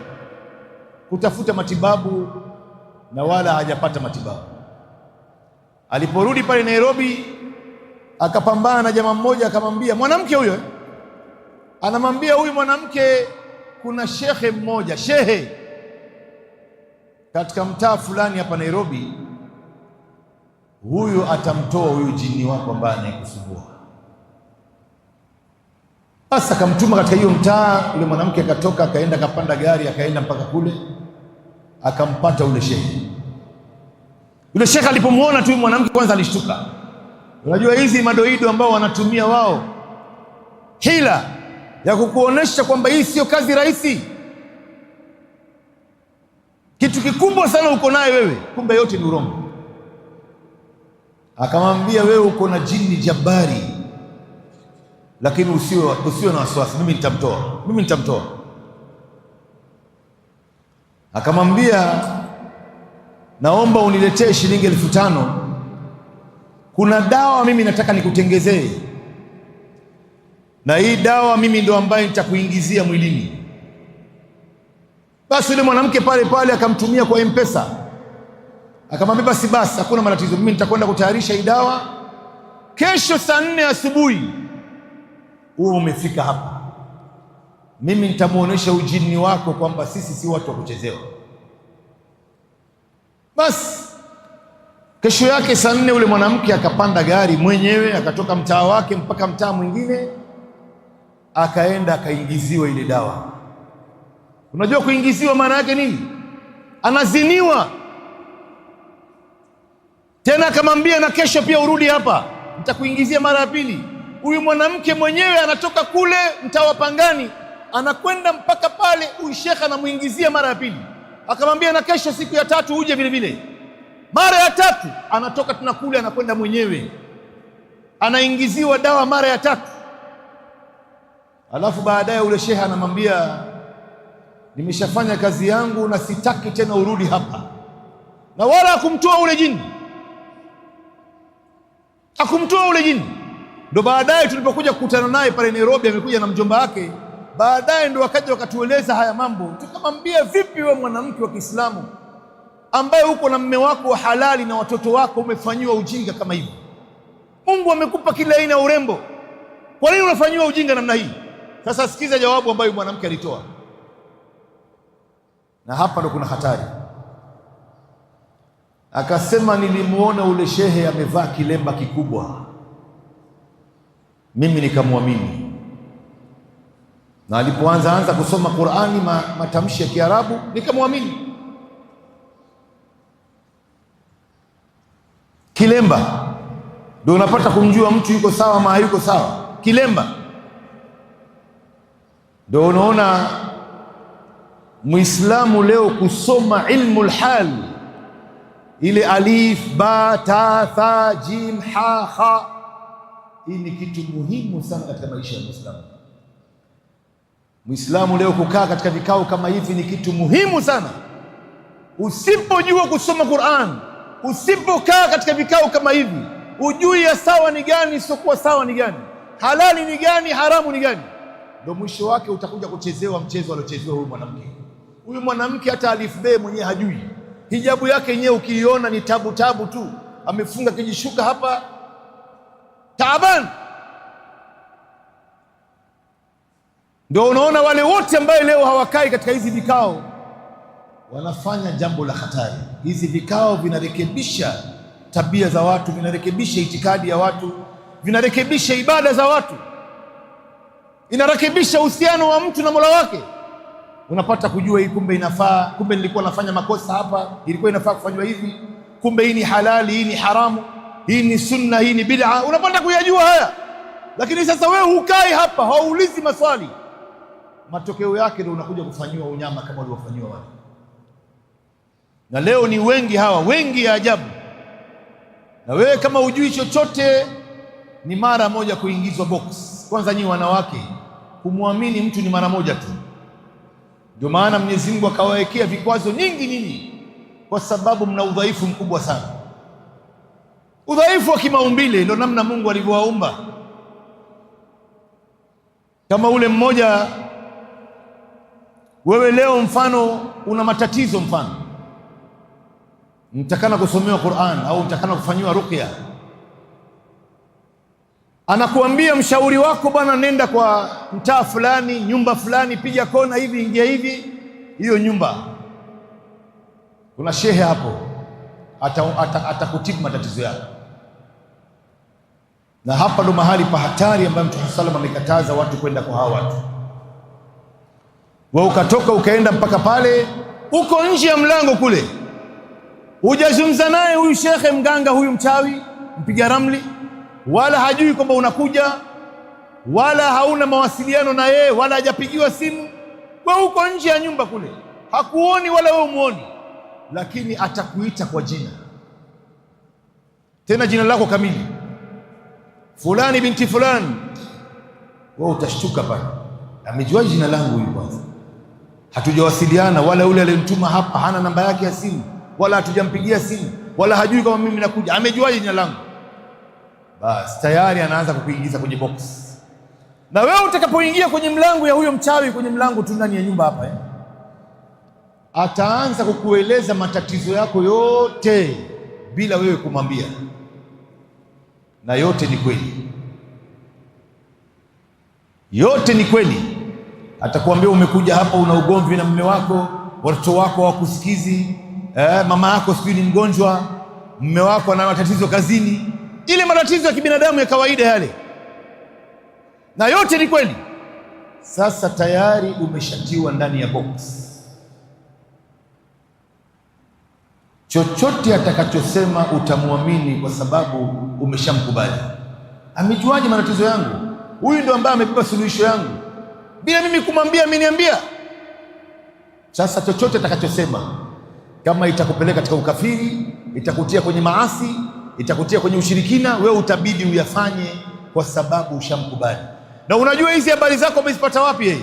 kutafuta matibabu, na wala hajapata matibabu. Aliporudi pale Nairobi, akapambana na jamaa mmoja, akamwambia mwanamke huyo, anamwambia huyu mwanamke, kuna shehe mmoja, shehe katika mtaa fulani hapa Nairobi, huyu atamtoa huyu jini wako ambaye anayekusumbua. Sasa akamtuma katika hiyo mtaa. Yule mwanamke akatoka, akaenda, akapanda gari, akaenda mpaka kule, akampata ule shehe. Yule shehe alipomuona tu mwanamke, kwanza alishtuka. Unajua hizi madoido ambao wanatumia wao hila ya kukuonesha kwamba hii sio kazi rahisi, kitu kikubwa sana uko naye wewe, kumbe yote ni urongo. Akamwambia, wewe uko na jini jabari, lakini usiwe na wasiwasi, mimi nitamtoa. Akamwambia, naomba uniletee shilingi 5,000, kuna dawa mimi nataka nikutengezee, na hii dawa mimi ndo ambaye nitakuingizia mwilini. Basi yule mwanamke pale pale akamtumia kwa M-Pesa, akamwambia basi hakuna matatizo, mimi nitakwenda kutayarisha hii dawa, kesho saa 4 asubuhi huo umefika hapa, mimi nitamuonesha ujini wako kwamba sisi si watu wa kuchezewa. Basi kesho yake saa 4 yule mwanamke akapanda gari mwenyewe, akatoka mtaa wake mpaka mtaa mwingine, akaenda akaingiziwa ile dawa. Unajua kuingiziwa maana yake nini? Anaziniwa tena, akamwambia na kesho pia urudi hapa, nitakuingizia mara ya pili. Huyu mwanamke mwenyewe anatoka kule mtaa wa Pangani, anakwenda mpaka pale, huyu shekhe anamuingizia mara ya pili, akamwambia na kesho siku ya tatu uje vile vile. Mara ya tatu anatoka tena kule, anakwenda mwenyewe, anaingiziwa dawa mara ya tatu. Alafu baadaye ule shekhe anamwambia, nimeshafanya kazi yangu na sitaki tena urudi hapa, na wala hakumtoa ule jini, hakumtoa ule jini. Ndo baadaye tulipokuja kukutana naye pale Nairobi, amekuja na mjomba wake, baadaye ndo wakaja wakatueleza haya mambo. Tukamwambia, vipi wewe mwanamke wa Kiislamu ambaye uko na mume wako wa halali na watoto wako umefanyiwa ujinga kama hivi? Mungu amekupa kila aina ya urembo, kwa nini unafanyiwa ujinga namna hii? Sasa sikiza jawabu ambayo mwanamke alitoa, na hapa ndo kuna hatari. Akasema, nilimuona ule shehe amevaa kilemba kikubwa, mimi nikamwamini, na alipoanza kusoma Qur'ani matamshi ya Kiarabu nikamwamini. Kilemba ndio unapata kumjua mtu yuko sawa ama hayuko sawa. Kilemba ndio unaona Muislamu leo kusoma ilmu lhal, ile alif ba ta tha jim ha kha, hii ni kitu muhimu sana katika maisha ya Muislamu. Muislamu leo kukaa katika vikao kama hivi ni kitu muhimu sana. Usipojua kusoma Qur'an, usipokaa katika vikao kama hivi, ujui ya sawa ni gani, isiokuwa sawa ni gani, halali ni gani, haramu ni gani, ndio mwisho wake utakuja kuchezewa mchezo aliochezewa huyu mwanamke. Huyu mwanamke hata alif be mwenyewe hajui. Hijabu yake yenyewe ukiiona ni tabu tabu tu, amefunga kijishuka hapa, taaban. Ndio unaona wale wote ambao leo hawakai katika hizi vikao wanafanya jambo la hatari. Hizi vikao vinarekebisha tabia za watu, vinarekebisha itikadi ya watu, vinarekebisha ibada za watu, inarekebisha uhusiano wa mtu na Mola wake. Unapata kujua hii kumbe inafaa, kumbe nilikuwa nafanya makosa hapa, ilikuwa inafaa kufanywa hivi, kumbe hii ni halali, hii ni haramu, hii ni sunna, hii ni bid'a. Unapata kuyajua haya, lakini sasa wewe hukai hapa, hauulizi maswali, matokeo yake ndio unakuja kufanyiwa unyama kama waliofanyiwa wale. Na leo ni wengi hawa, wengi ya ajabu. Na wewe kama hujui chochote, ni mara moja kuingizwa box. Kwanza nyinyi wanawake, kumwamini mtu ni mara moja tu. Ndio maana Mwenyezi Mungu akawawekea vikwazo nyingi nyinyi, kwa sababu mna udhaifu mkubwa sana. Udhaifu wa kimaumbile ndio namna Mungu alivyowaumba. Kama ule mmoja, wewe leo mfano una matatizo, mfano mtakana kusomewa Qur'an au mtakana kufanyiwa ruqya, anakuambia mshauri wako, bwana, nenda kwa mtaa fulani, nyumba fulani, piga kona hivi, ingia hivi, hiyo nyumba kuna shehe hapo, atakutibu matatizo yako. Na hapa ndo mahali pa hatari ambayo Mtume sallallahu alayhi wasallam amekataza watu kwenda kwa hawa watu. Wewe ukatoka ukaenda mpaka pale, uko nje ya mlango kule, hujazungumza naye huyu shekhe mganga, huyu mchawi mpiga ramli, wala hajui kwamba unakuja, wala hauna mawasiliano na yeye, wala hajapigiwa simu. Wewe uko nje ya nyumba kule, hakuoni wala wewe umuoni, lakini atakuita kwa jina, tena jina lako kamili, fulani binti fulani. Wewe utashtuka pale, amejua jina langu huyu kwanza, hatujawasiliana, wala yule aliyemtuma hapa hana namba yake ya simu, wala hatujampigia simu, wala hajui kama mimi nakuja, amejuaje jina langu? Basi tayari anaanza kukuingiza kwenye box. Na wewe utakapoingia kwenye mlango ya huyo mchawi, kwenye mlango tu ndani ya nyumba hapa, ataanza kukueleza matatizo yako yote bila wewe kumwambia, na yote ni kweli, yote ni kweli. Atakwambia umekuja hapa una ugomvi na mume wako, watoto wako hawakusikizi, mama yako sijui ni mgonjwa, mume wako ana matatizo kazini, ile matatizo ya kibinadamu ya kawaida yale, na yote ni kweli. Sasa tayari umeshatiwa ndani ya box. Chochote atakachosema utamwamini kwa sababu umeshamkubali. Amejuaje matatizo yangu? Huyu ndo ambaye amebeba suluhisho yangu, bila mimi kumwambia ameniambia. Sasa chochote atakachosema, kama itakupeleka katika ukafiri, itakutia kwenye maasi, itakutia kwenye ushirikina, wewe utabidi uyafanye kwa sababu ushamkubali. Na unajua hizi habari zako amezipata wapi yeye?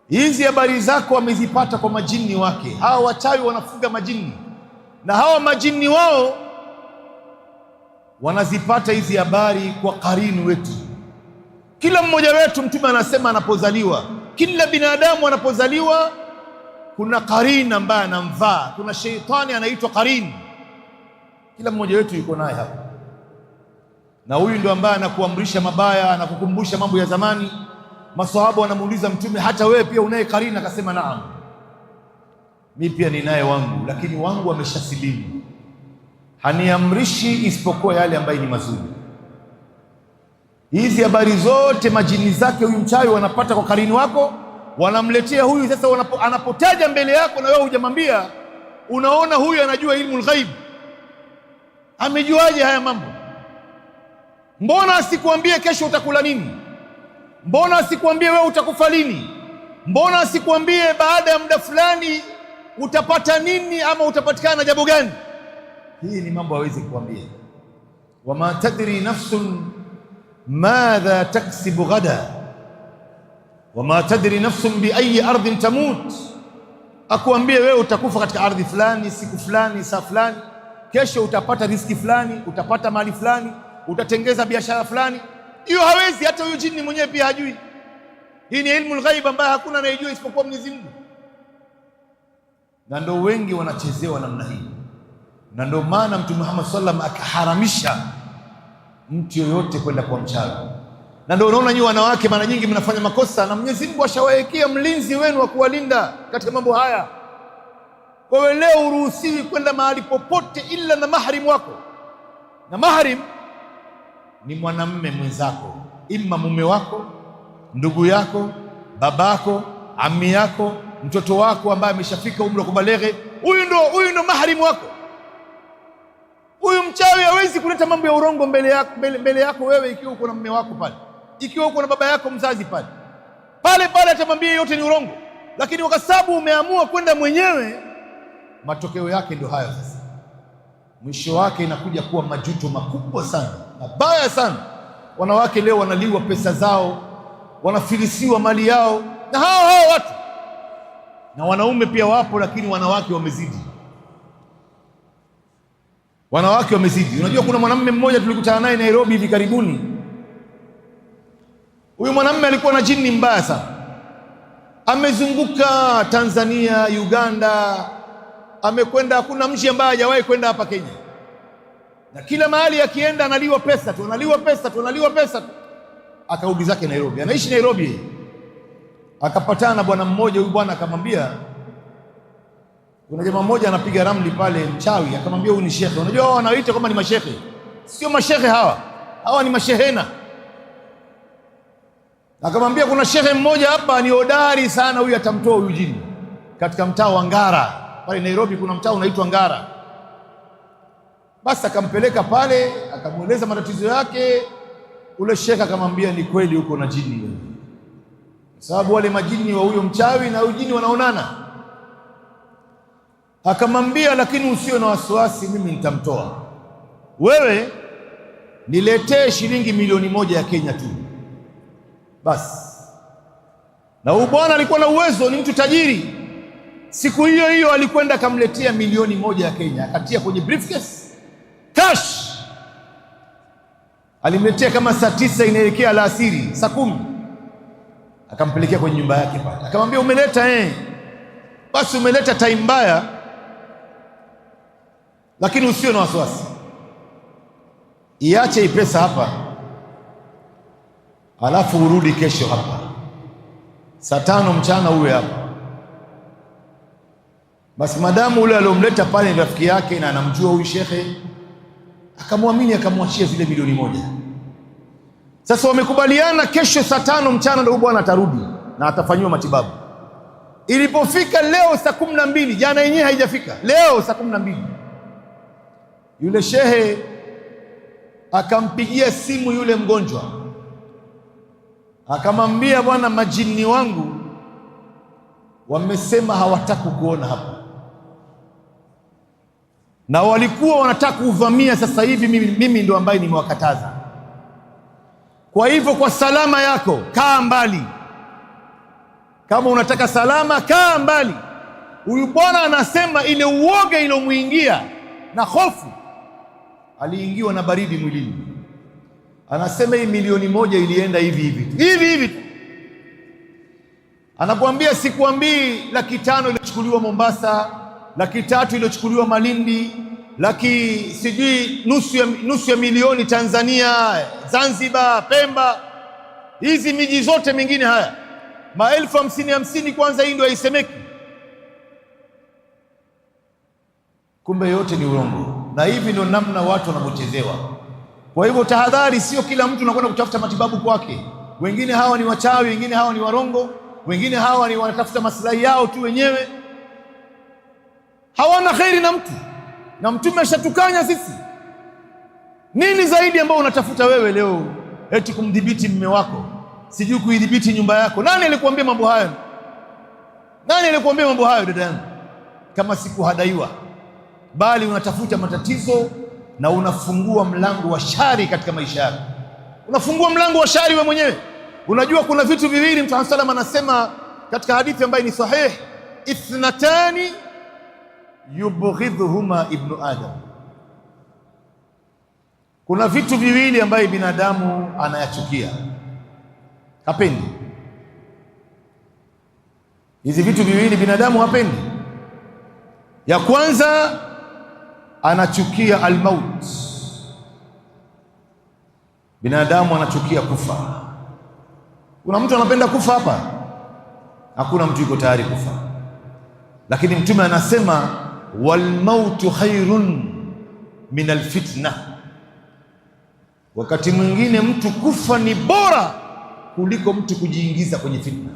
Hizi habari zako amezipata kwa majini wake. Hawa wachawi wanafuga majini, na hawa majini wao wanazipata hizi habari kwa karini wetu. Kila mmoja wetu, Mtume anasema anapozaliwa, kila binadamu anapozaliwa kuna karini ambaye anamvaa, kuna sheitani anaitwa karini. Kila mmoja wetu yuko naye hapa, na huyu ndio ambaye anakuamrisha mabaya, anakukumbusha mambo ya zamani. Maswahaba wanamuuliza Mtume, hata wewe pia unaye karini? Akasema naam, mimi pia ninaye wangu, lakini wangu ameshasilimu, haniamrishi isipokuwa yale ambayo ni mazuri. Hizi habari zote majini zake huyu mchawi wanapata kwa karini wako, wanamletea huyu. Sasa anapotaja mbele yako na wewe hujamwambia, unaona huyu anajua ilmu al-ghaib. Amejuaje haya mambo? Mbona asikuambie kesho utakula nini? Mbona asikuambie wewe utakufa lini? Mbona asikuambie baada ya muda fulani utapata nini ama utapatikana jambo gani? Hii ni mambo hawezi kuambia. Wama tadri nafsun madha taksibu ghada wama tadri nafsun bi ayi ardhin tamut. Akuambie wewe utakufa katika ardhi fulani, siku fulani, saa fulani, kesho utapata riziki fulani, utapata mali fulani, utatengeza biashara fulani. Hiyo hawezi. Hata huyo jini mwenyewe pia hajui. Hii ni ilmu al-ghaib ambayo hakuna anayejua isipokuwa Mwenyezi Mungu. Na ndio wengi wanachezewa namna hii, na ndio maana Mtume Muhammad sallallahu alaihi wasallam akaharamisha mtu yoyote kwenda kwa mchawi. Na ndio unaona nyinyi wanawake mara nyingi mnafanya makosa, na Mwenyezi Mungu ashawaekea mlinzi wenu wa kuwalinda katika mambo haya. Kwa hiyo leo uruhusiwi kwenda mahali popote ila na mahrim wako, na mahrim ni mwanamume mwenzako, imma mume wako, ndugu yako, babako, ammi yako, mtoto wako ambaye ameshafika umri wa kubaleghe. Huyu ndo mahrim wako. Huyu mchawi hawezi kuleta mambo ya urongo mbele yako wewe, ikiwa uko na mume wako pale, ikiwa uko na baba yako mzazi pale atamwambia yote ni urongo. Lakini kwa sababu umeamua kwenda mwenyewe, matokeo yake ndio hayo. Sasa mwisho wake inakuja kuwa majuto makubwa sana, mabaya sana. Wanawake leo wanaliwa pesa zao, wanafilisiwa mali yao na hao watu, na wanaume pia wapo, lakini wanawake wamezidi. Wanawake wamezidi. Unajua kuna mwanamume mmoja tulikutana naye Nairobi hivi karibuni. Huyu mwanamume alikuwa na jini mbaya sana, amezunguka Tanzania, Uganda, amekwenda, hakuna mji ambaye hajawahi kwenda hapa Kenya, na kila mahali akienda analiwa pesa tu. Akarudi zake Nairobi, anaishi Nairobi. Akapatana na bwana mmoja. Huyu bwana akamwambia, kuna jamaa mmoja anapiga ramli pale, mchawi. Akamwambia huyu ni shekhe. Unajua wao wanaita kama ni mashekhe. Sio mashekhe hawa ni mashehena. Akamwambia kuna shekhe mmoja hapa ni hodari sana, huyu atamtoa huyu jini katika mtaa wa Ngara pale Nairobi. Kuna mtaa unaitwa Ngara. Basi akampeleka pale, akamweleza matatizo yake. Ule shekhe akamwambia, ni kweli uko na jini wewe, sababu wale majini wa huyo mchawi na huyo jini wanaonana. Akamwambia, lakini usio na wasiwasi, mimi nitamtoa. Wewe niletee shilingi milioni 1 ya Kenya tu basi. Na huyu bwana alikuwa na uwezo, ni mtu tajiri. Siku hiyo hiyo alikwenda akamletea milioni 1 ya Kenya, akatia kwenye briefcase cash. Alimletea kama saa 9 inaelekea alasiri, saa 10 akampelekea kwenye nyumba yake pale. Akamwambia, umeleta basi umeleta time mbaya, lakini usio na wasiwasi, iache hii pesa hapa, alafu urudi kesho hapa saa 5 mchana uwe hapa. Basi madamu ule aliomleta pale ni rafiki yake na anamjua huyu shekhe, akamwamini, akamwachia zile milioni 1. Sasa wamekubaliana kesho saa 5 mchana ndio bwana atarudi na atafanyiwa matibabu. Ilipofika leo saa 12, jana yenyewe haijafika, leo saa 12, yule shehe akampigia simu yule mgonjwa, akamwambia, bwana, majini wangu wamesema hawataka kuona hapa, na walikuwa wanataka kuvamia sasa hivi, mimi ndio ambaye nimewakataza. Kwa hivyo kwa salama yako kaa mbali, kama unataka salama kaa mbali. Huyu bwana anasema ile uoga iliomuingia na hofu, aliingiwa na baridi mwilini. Anasema hii 1,000,000 ilienda hivi tu. Anakuambia sikuambii 500,000 ilichukuliwa Mombasa, 300,000 ilichukuliwa Malindi, sijui nusu ya milioni Tanzania, Zanzibar, Pemba, hizi miji zote mingine, haya maelfu 50 kwanza, hii ndio haisemeki. Kumbe yote ni urongo, na hivi ndio namna watu wanapochezewa. Kwa hivyo tahadhari, sio kila mtu anakwenda kutafuta matibabu kwake. Wengine hawa ni wachawi, wengine hawa ni warongo, wengine hawa ni wanatafuta maslahi yao tu wenyewe, hawana khairi na mtu, na Mtume ashatukanya sisi. Nini zaidi ambao unatafuta wewe leo? Eti kumdhibiti mume wako, sijui kuidhibiti nyumba yako. Nani alikuambia mambo hayo? Nani alikuambia mambo hayo, dada yangu? Kama sikuhadaiwa, bali unatafuta matatizo na unafungua mlango wa shari katika maisha yako. Unafungua mlango wa shari wewe mwenyewe. Unajua kuna vitu viwili Mtume sallam anasema katika hadithi ambayo ni sahih, ithnatani yubghidhuhuma ibnu adam. Kuna vitu viwili ambayo binadamu anayachukia, hapendi. Hizi vitu viwili binadamu hapendi. Ya kwanza, anachukia almaut. Binadamu anachukia kufa. Kuna mtu anapenda kufa hapa? Hakuna mtu yuko tayari kufa, lakini Mtume anasema walmautu khairun min alfitna. Wakati mwingine mtu kufa ni bora kuliko mtu kujiingiza kwenye fitna,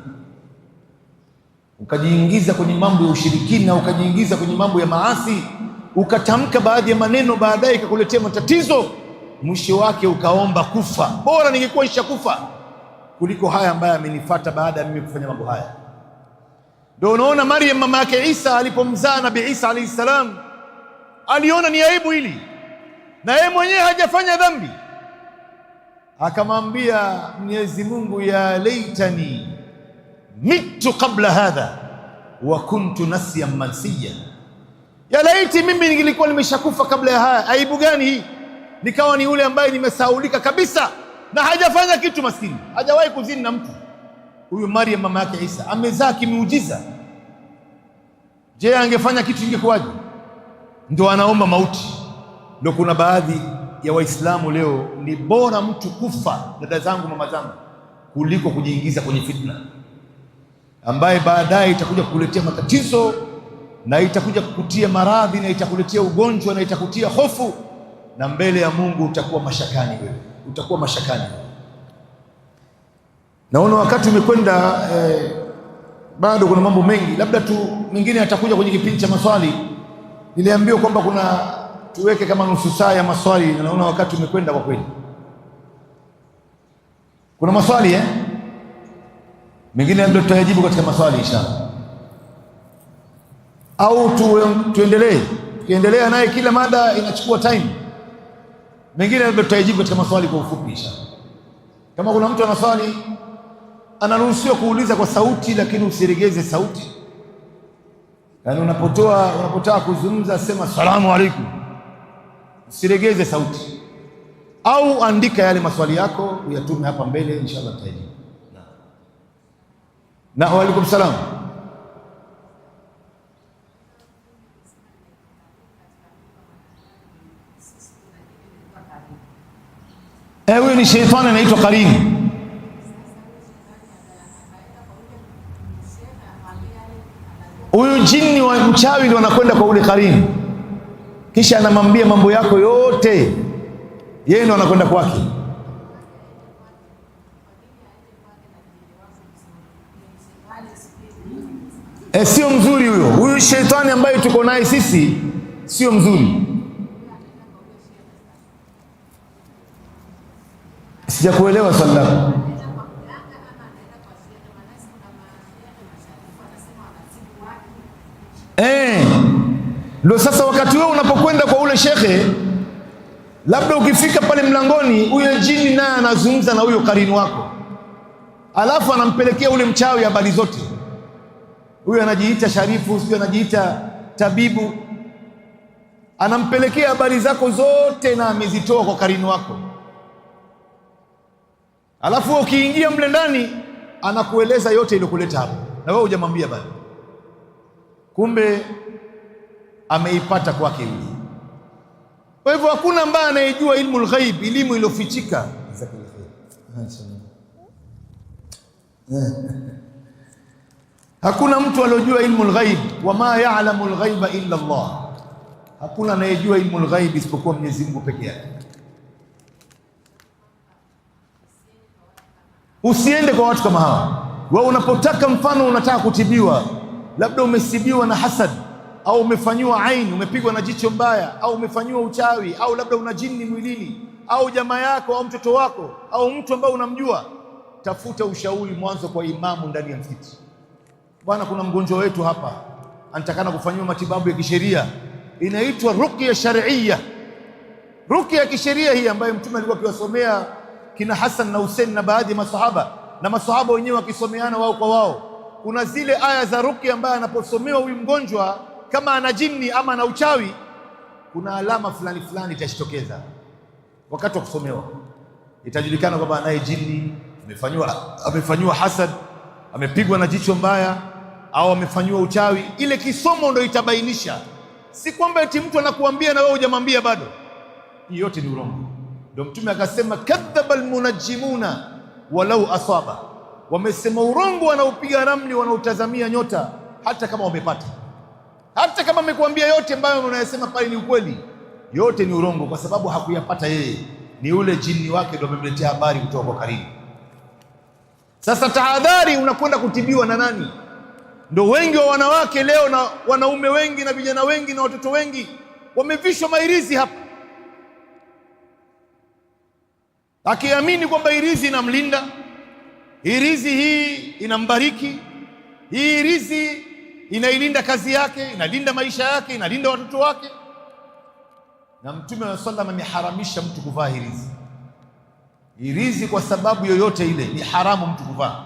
ukajiingiza kwenye mambo ya ushirikina, ukajiingiza kwenye mambo ya maasi, ukatamka baadhi ya maneno, baadaye ikakuletea matatizo, mwisho wake ukaomba kufa. Bora ningekuwa ishakufa kuliko haya ambaye amenifuata baada ya mimi kufanya mambo haya. Ndio unaona Maryam mama yake Isa alipomzaa Nabii Isa alayhi salam, aliona ni aibu hili, na yeye mwenyewe hajafanya dhambi, akamwambia Mwenyezi Mungu, ya laitani mitu qabla hadha wa kuntu nasiyan mansiya, ya laiti mimi nilikuwa nimeshakufa kabla ya haya. Aibu gani hii? Nikawa ni yule ambaye nimesahaulika kabisa na hajafanya kitu, maskini hajawahi kuzini na mtu. Huyu Maryam mama yake Isa amezaa kimuujiza. Je, angefanya kitu ingekuwaje? Ndio anaomba mauti. Ndio kuna baadhi ya Waislamu leo ni bora mtu kufa, dada zangu, mama zangu, kuliko kujiingiza kwenye fitna ambaye baadaye itakuja kukuletea matatizo na itakuja kukutia maradhi na itakuletea ugonjwa na itakutia hofu, na mbele ya Mungu utakuwa mashakani wewe, utakuwa mashakani. Naona wakati umekwenda, bado kuna mambo mengi, labda tu mengine atakuja kwenye kipindi cha maswali. Niliambiwa kwamba tuweke kama nusu saa ya maswali, na naona wakati umekwenda kwa kweli. Kuna maswali mengine labda tutayajibu katika maswali inshallah, au tuendelee. Tukiendelea naye kila mada inachukua time, mengine labda tutayajibu katika maswali kwa ufupi inshallah. Kama kuna mtu ana swali anaruhusiwa kuuliza kwa sauti, lakini usiregeze sauti. Yaani unapotaka kuzungumza sema salamu alaikum, usiregeze sauti, au andika yale maswali yako uyatume hapa mbele inshallah tutajibu. Na wa alaikum salam. Huyu ni sheitani anaitwa Karim. Huyu jini wa mchawi ndio anakwenda kwa ule Karim, kisha anamwambia mambo yako yote, yeye ndio anakwenda kwake. Sio mzuri huyo. Huyu shetani ambaye tuko naye sisi sio mzuri. Sijakuelewa swali lako. Ndio sasa wakati wewe unapokwenda kwa ule shekhe, labda ukifika pale mlangoni, huyo jini naye anazungumza na huyo karini wako, alafu anampelekea ule mchawi habari zote. Huyo anajiita sharifu, sio anajiita tabibu, anampelekea habari zako zote na amezitoa kwa karini wako. Alafu ukiingia mle ndani anakueleza yote iliyokuleta hapo, na wewe hujamwambia bado, kumbe ameipata kwake yule. Kwa hivyo hakuna ambaye anayejua ilmu al-ghaib, elimu iliyofichika. Hakuna mtu aliyojua ilmu al-ghaib, wama ya'lamu al-ghaiba illa Allah. Hakuna anayejua ilmu al-ghaib isipokuwa Mwenyezi Mungu peke yake. Usiende kwa watu kama hawa. Wewe unapotaka, mfano unataka kutibiwa, labda umesibiwa na hasad, au umefanyiwa aini, umepigwa na jicho mbaya, au umefanyiwa uchawi, au labda una jini mwilini, au jamaa yako au mtoto wako au mtu ambaye unamjua, tafuta ushauri mwanzo kwa imamu ndani ya msikiti. Bwana, kuna mgonjwa wetu hapa anatakana kufanyiwa matibabu ya kisheria, inaitwa ruqya shar'iyya. Ruqya ya kisheria hii ambayo Mtume alikuwa akiwasomea kina Hassan na Hussein na baadhi ya masahaba, na masahaba wenyewe wakisomeana wao kwa wao. Kuna zile aya za ruqya ambayo anaposomewa huyu mgonjwa, kama ana jini ama ana uchawi, kuna alama fulani fulani itajitokeza wakati wa kusomewa. Itajulikana kwamba anaye jini, amefanywa hasad, amepigwa na jicho mbaya, au amefanywa uchawi. Ile kisomo ndio itabainisha, si kwamba eti mtu anakuambia na wewe hujamwambia bado. Hii yote ni urongo. Ndio Mtume akasema, kadhaba almunajimuna walau asaba, wamesema urongo wanaopiga ramli, wanaotazamia nyota, hata kama wamepata. Hata kama amekuambia yote ambayo unayosema pale ni ukweli, yote ni urongo, kwa sababu hakuyapata yeye, ni ule jini wake ndio amemletea habari kutoka kwa karibu. Sasa tahadhari, unakwenda kutibiwa na nani? Ndio wengi wa wanawake leo na wanaume wengi na vijana wengi na watoto wengi wamevishwa mairizi hapa, akiamini kwamba irizi inamlinda, irizi hii inambariki, hii irizi inailinda kazi yake, inalinda maisha yake, inalinda watoto wake. Na Mtume wa sallallahu alayhi wasallam ameharamisha mtu kuvaa irizi. Irizi kwa sababu yoyote ile ni haramu mtu kuvaa.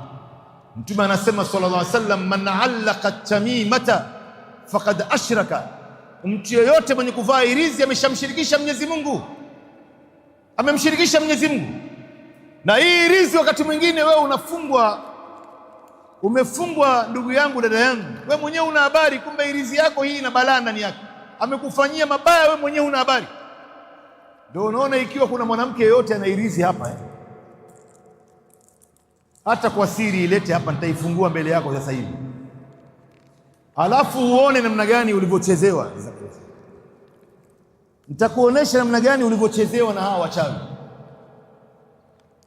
Mtume anasema sallallahu alayhi wasallam, man allaqa tamimata faqad ashraka, mtu yoyote mwenye kuvaa irizi ameshamshirikisha Mwenyezi Mungu, amemshirikisha Mwenyezi Mungu. Na hii irizi wakati mwingine wewe umefungwa ndugu yangu, dada yangu, wewe mwenyewe una habari, kumbe irizi yako hii ina balaa ndani yake, amekufanyia mabaya, wewe mwenyewe una habari. Ndio unaona ikiwa kuna mwanamke yeyote ana irizi hapa, hata kwa siri ilete hapa, nitaifungua mbele yako sasa hivi, alafu uone namna gani ulivyochezewa. Nitakuonesha namna gani ulivyochezewa na hawa wachawi.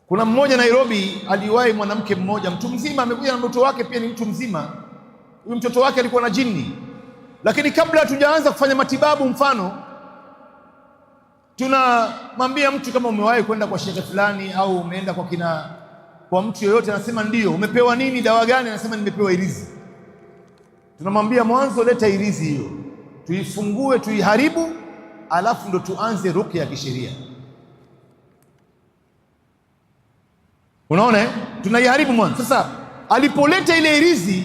Kuna mmoja Nairobi aliwahi mwanamke mmoja mtu mzima, amekuja na mtoto wake, pia ni mtu mzima. Huyu mtoto wake alikuwa na jini, lakini kabla hatujaanza kufanya matibabu, mfano tunamwambia mtu, kama umewahi kwenda kwa shekhe fulani au umeenda kwa mtu yoyote, anasema ndio. Umepewa nini, dawa gani? Anasema nimepewa irizi. Tunamwambia mwanzo, leta irizi hiyo, tuifungue, tuiharibu, alafu ndo tuanze ruqya ya kisheria. Unaona, tunaiharibu mwanzo. Sasa alipoleta ile irizi,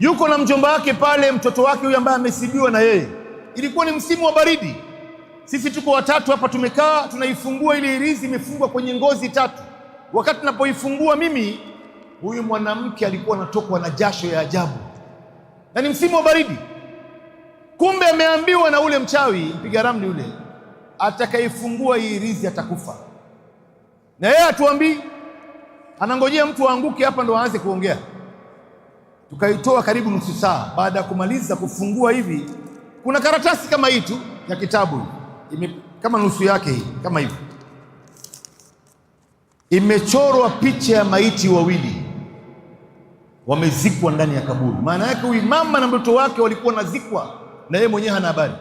yuko na mjomba wake pale, mtoto wake huyu ambaye amesibiwa na yeye. Ilikuwa ni msimu wa baridi, sisi tuko watatu hapa tumekaa, tunaifungua ile irizi, imefungwa kwenye ngozi tatu. Wakati tunapoifungua mimi, huyu mwanamke alikuwa anatokwa na jasho ya ajabu, na ni msimu wa baridi. Kumbe ameambiwa na ule mchawi mpiga ramli ule, atakaifungua hii irizi atakufa. Na yeye atuambii, anangojea mtu aanguke hapa ndo aanze kuongea. Tukaitoa karibu nusu saa. Baada ya kumaliza kufungua hivi, kuna karatasi kama hii tu ya kitabu, kama nusu yake hii, kama hivi, imechorwa picha ya maiti wawili. wamezikwa ndani ya kaburi. Maana yake huyu mama na mtoto wake walikuwa nazikwa na yeye mwenyewe hana habari,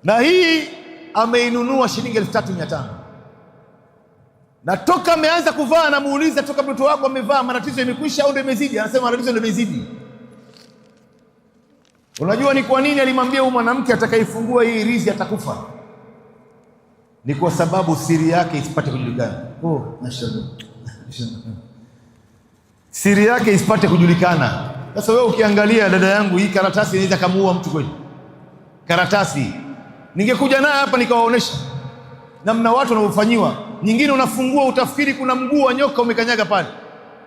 na hii ameinunua shilingi 3500. Na toka ameanza kuvaa anamuuliza, toka mtoto wako amevaa matatizo yamekwisha au ndio imezidi? Anasema matatizo ndio imezidi. Unajua ni kwa nini alimwambia huyu mwanamke atakayefungua hii rizi atakufa? Ni kwa sababu siri yake isipate kujulikana. Mashallah. Siri yake isipate kujulikana. Sasa wewe ukiangalia, dada yangu, hii karatasi inaweza kumuua mtu kweli? Karatasi ningekuja naye hapa nikawaonesha namna watu wanavyofanyiwa. Nyingine unafungua utafikiri kuna mguu wa nyoka umekanyaga pale,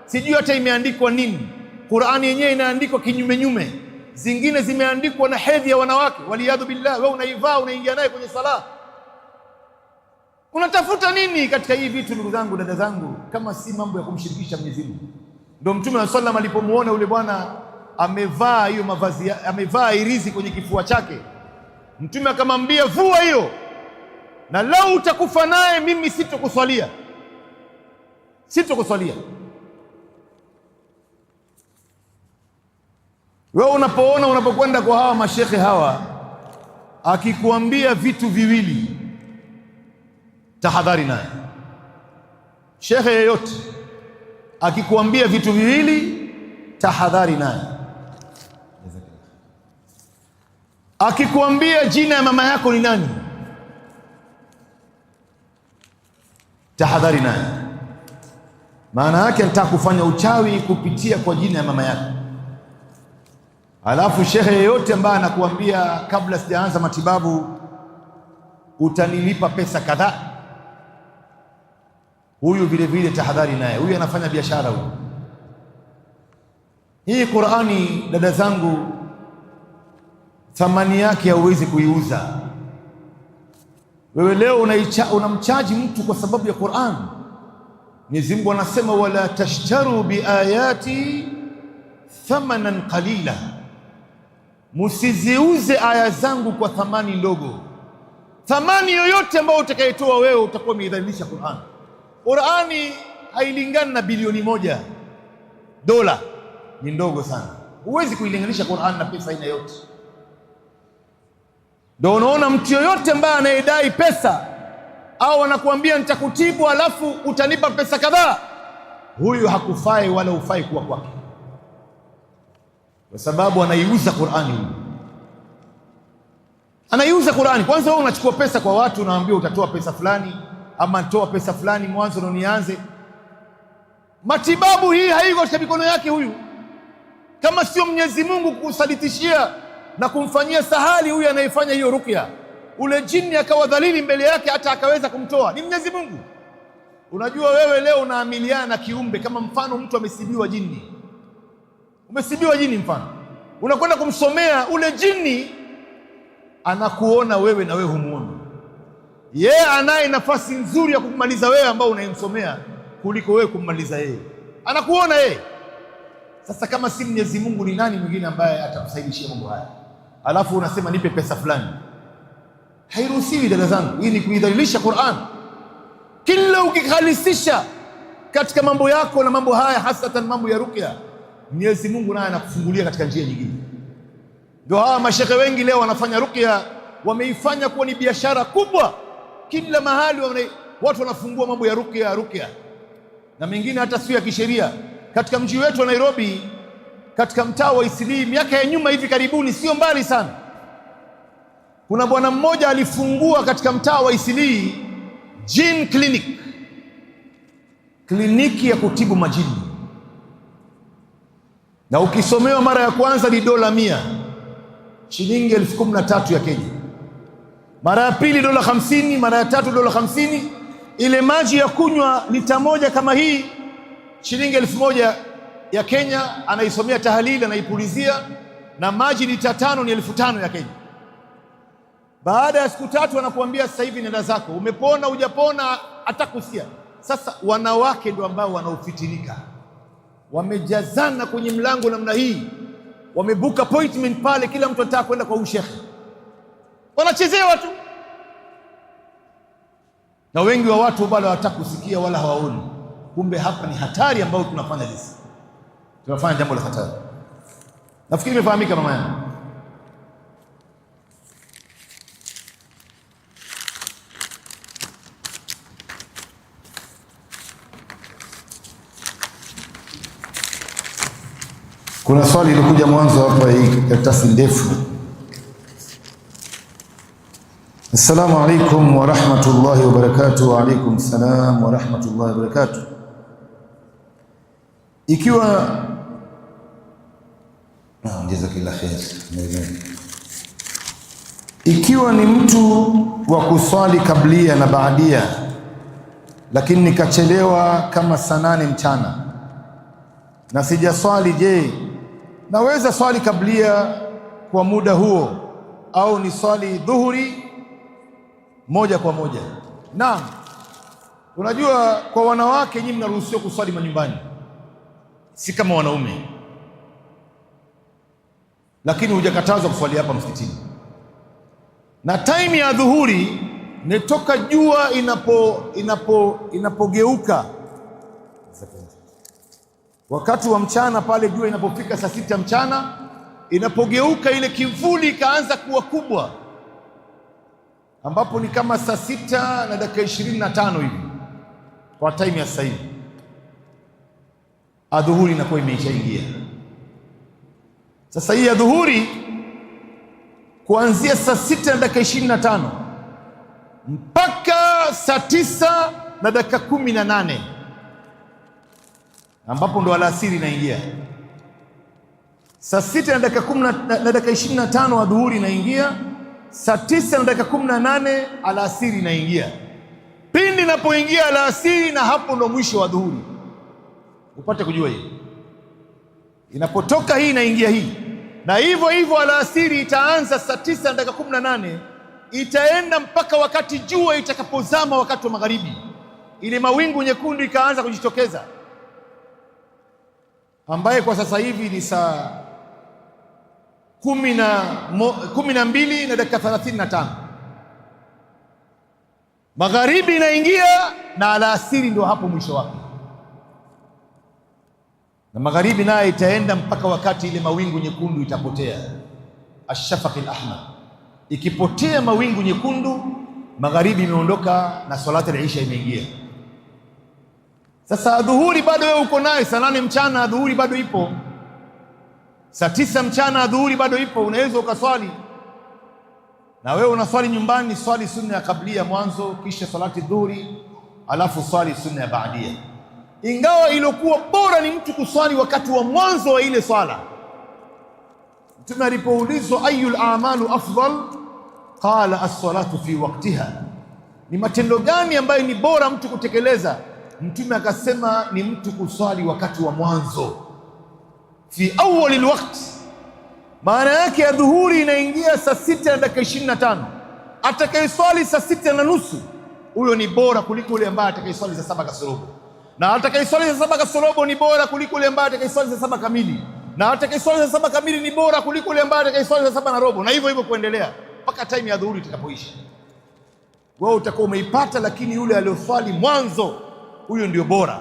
sijui hata imeandikwa nini. Qur'ani yenyewe inaandikwa kinyume nyume, zingine zimeandikwa na hedhi ya wanawake, waliyadhu billah. Wewe unaivaa unaingia naye kwenye sala, unatafuta nini katika hii vitu? Ndugu zangu, dada zangu, kama si mambo ya kumshirikisha Mwenyezi Mungu. Ndio Mtume wa sallam alipomuona yule bwana amevaa hiyo mavazi, amevaa irizi kwenye kifua chake, Mtume akamwambia, vua hiyo, na lau utakufa naye mimi sitokuswalia, sitokuswalia. Wewe unapokwenda kwa hawa mashekhe hawa, akikuambia vitu viwili, tahadhari naye. Shekhe yeyote akikuambia vitu viwili, tahadhari naye. Akikuambia jina ya mama yako ni nani, tahadhari naye. Maana yake anataka kufanya uchawi kupitia kwa jina ya mama yako. Alafu shekhe yeyote ambaye anakuambia kabla sijaanza matibabu utanilipa pesa kadhaa, huyu vile vile tahadhari naye. Huyu anafanya biashara huyu. Hii Qur'ani, dada zangu, thamani yake hauwezi kuiuza. Wewe leo unamchaji mtu kwa sababu ya Qur'an. Mwenyezi Mungu anasema, wala tashtaru biayati thamanan qalila, musiziuze aya zangu kwa thamani ndogo. Thamani yoyote ambayo utakayetoa wewe utakuwa umeidhalilisha Qur'an. Qur'ani hailingani na bilioni 1 dola, ni ndogo sana. Huwezi kuilinganisha Qur'an na pesa aina yote. Ndio unaona mtu yoyote ambaye anayedai pesa au anakuambia nitakutibu alafu utanipa pesa kadhaa, huyu hakufai wala ufai kuwa kwake, kwa sababu anaiuza Qur'ani. Huyu anaiuza Qur'ani. Kwanza wewe unachukua pesa kwa watu, unaambia utatoa pesa fulani ama toa pesa fulani mwanzo ndio nianze matibabu. Hii haiko katika mikono yake huyu, kama sio Mwenyezi Mungu kukusalitishia na kumfanyia sahali huyu anayefanya hiyo ruqya, ule jini akawa dhalili mbele yake hata akaweza kumtoa, ni Mwenyezi Mungu. Unajua wewe leo unaamiliana na kiumbe, kama mfano mtu amesibiwa jini, umesibiwa jini mfano, unakwenda kumsomea ule jini, anakuona wewe na wewe humuoni. Yeye anaye nafasi nzuri ya kumaliza wewe ambao unayemsomea kuliko wewe kummaliza yeye, anakuona yeye. Sasa kama si Mwenyezi Mungu, ni nani mwingine ambaye atakusaidishia mambo haya? Alafu unasema nipe pesa fulani. Hairuhusiwi dada zangu, hii ni kuidhalilisha Qur'an. Kila ukihalisisha katika mambo yako na mambo haya, hasatan mambo ya ruqya, Mwenyezi Mungu naye anakufungulia katika njia nyingine. Ndio hawa mashekhe wengi leo wanafanya ruqya, wameifanya kuwa ni biashara kubwa. Kila mahali watu wanafungua mambo ya ruqya, na mengine hata sio ya kisheria. Katika mji wetu wa Nairobi, katika mtaa wa Isilii, miaka ya nyuma hivi karibuni, sio mbali sana, kuna bwana mmoja alifungua katika mtaa wa Isilii Jinn Clinic, kliniki ya kutibu majini. Na ukisomewa mara ya kwanza ni dola 100, shilingi 13,000 ya Kenya. Mara ya pili dola 50, mara ya tatu dola 50. Ile maji ya kunywa lita 1 kama hii, shilingi 1,000 ya Kenya. Anaisomea tahalili, anaipulizia, na maji lita 5 ni 5,000 ya Kenya. Baada ya siku 3 anakuambia sasa hivi nenda zako, umepona hujapona atakusia. Sasa wanawake ndio ambao wanaofitinika, wamejazana kwenye mlango namna hii, wamebook appointment pale, kila mtu anataka kwenda kwa shekhe, wanachezewa tu, na wengi wa watu bado hawataka kusikia wala hawaoni. Kumbe hapa ni hatari ambayo tunafanya sisi. tunafanya jambo la hatari. Nafikiri imefahamika mama yangu. Kuna swali lilikuja mwanzo hapa, hii karatasi ndefu. Assalamu alaikum wa rahmatullahi wa barakatuh. Wa alaikum salam wa rahmatullahi wa barakatuh. Ikiwa ni mtu wa kuswali kablia na baadia, lakini nikachelewa kama saa 8 mchana na sijaswali, je, naweza swali kablia kwa muda huo au ni swali dhuhuri moja kwa moja? Naam. Unajua, kwa wanawake nyinyi mnaruhusiwa kuswali manyumbani, si kama wanaume, lakini hujakatazwa kuswali hapa msikitini. Na time ya dhuhuri ni toka jua inapogeuka. Wakati wa mchana pale jua inapofika saa 6 mchana, inapogeuka ile kivuli ikaanza kuwa kubwa, ambapo ni kama saa 6 na dakika 25 hivi kwa time ya sasa hivi, adhuhuri inakuwa imeshaingia. Sasa hii adhuhuri kuanzia saa 6 na dakika 25 mpaka saa 9 na dakika 18, ambapo ndo alasiri inaingia. Saa 6 na dakika 25 adhuhuri inaingia, saa 9 na dakika 18 alasiri inaingia. Pindi inapoingia alasiri, na hapo ndo mwisho wa dhuhuri, upate kujua hii. Inapotoka hii inaingia hii, na hivyo hivyo alasiri itaanza saa 9 na dakika 18, itaenda mpaka wakati jua itakapozama, wakati wa magharibi, ile mawingu nyekundu ikaanza kujitokeza, ambaye kwa sasa hivi ni saa 12 na dakika 35. Magharibi inaingia na alasiri ndio hapo mwisho wake, na magharibi naye itaenda mpaka wakati ile mawingu nyekundu itapotea, ashafaq alahmar. Ikipotea mawingu nyekundu, magharibi imeondoka na salati al-isha imeingia. Sasa adhuhuri bado wewe uko naye, saa 8 mchana adhuhuri bado ipo, saa 9 mchana adhuhuri bado ipo, unaweza ukaswali. Na wewe unaswali nyumbani, swali sunna ya kablia mwanzo, kisha salati dhuhuri, alafu swali sunna ya baadia. Ingawa ilokuwa bora ni mtu kuswali wakati wa mwanzo wa ile swala. Mtume alipoulizwa ayul a'malu afdal, qala as-salatu fi waqtiha, ni matendo gani ambayo ni bora mtu kutekeleza? Mtume akasema ni mtu kuswali wakati wa mwanzo, fi awwal alwaqt. Maana yake ya dhuhuri inaingia saa 6 na dakika 25. Atakayeswali saa 6 na nusu, huyo ni bora kuliko yule ambaye atakayeswali saa 7 kasorobo. Na atakayeswali saa 7 kasorobo ni bora kuliko yule ambaye atakayeswali saa 7 kamili. Na atakayeswali saa 7 kamili ni bora kuliko yule ambaye atakayeswali saa 7 na robo, na hivyo hivyo kuendelea mpaka time ya dhuhuri itakapoisha. Wewe utakuwa umeipata, lakini yule aliyoswali mwanzo, huyo ndio bora.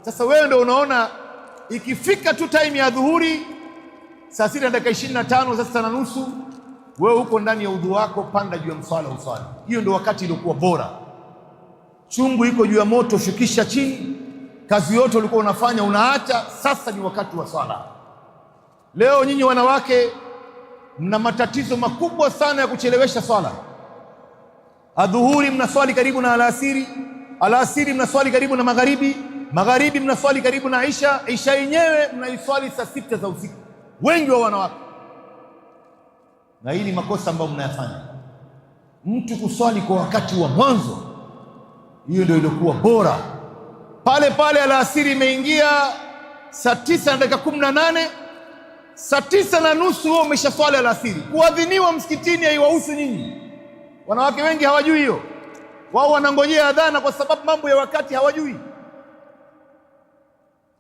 Sasa wewe ndio unaona ikifika tu time ya dhuhuri saa 6 na dakika 25, saa 6 na nusu, wewe uko ndani ya udhu wako, panda juu ya mswala uswali. Hiyo ndio wakati ilikuwa bora. Chungu iko juu ya moto, shukisha chini, kazi yote ulikuwa unafanya unaacha, sasa ni wakati wa swala. Leo nyinyi wanawake mna matatizo makubwa sana ya kuchelewesha swala. Adhuhuri mnaswali karibu na alasiri, alasiri mnaswali karibu na magharibi, magharibi mnaswali karibu na isha, isha yenyewe mnaiswali saa 6 za usiku, wengi wa wanawake. Na hii ni makosa ambayo mnayafanya. Mtu kuswali kwa wakati wa mwanzo, hiyo ndio ilikuwa bora. Pale pale alasiri imeingia saa 9 na dakika 18, saa 9 na nusu wewe umeshaswali alasiri. Kuadhiniwa msikitini haiwahusu nyinyi. Wanawake wengi hawajui hiyo. Wao wanangojea adhana kwa sababu mambo ya wakati hawajui.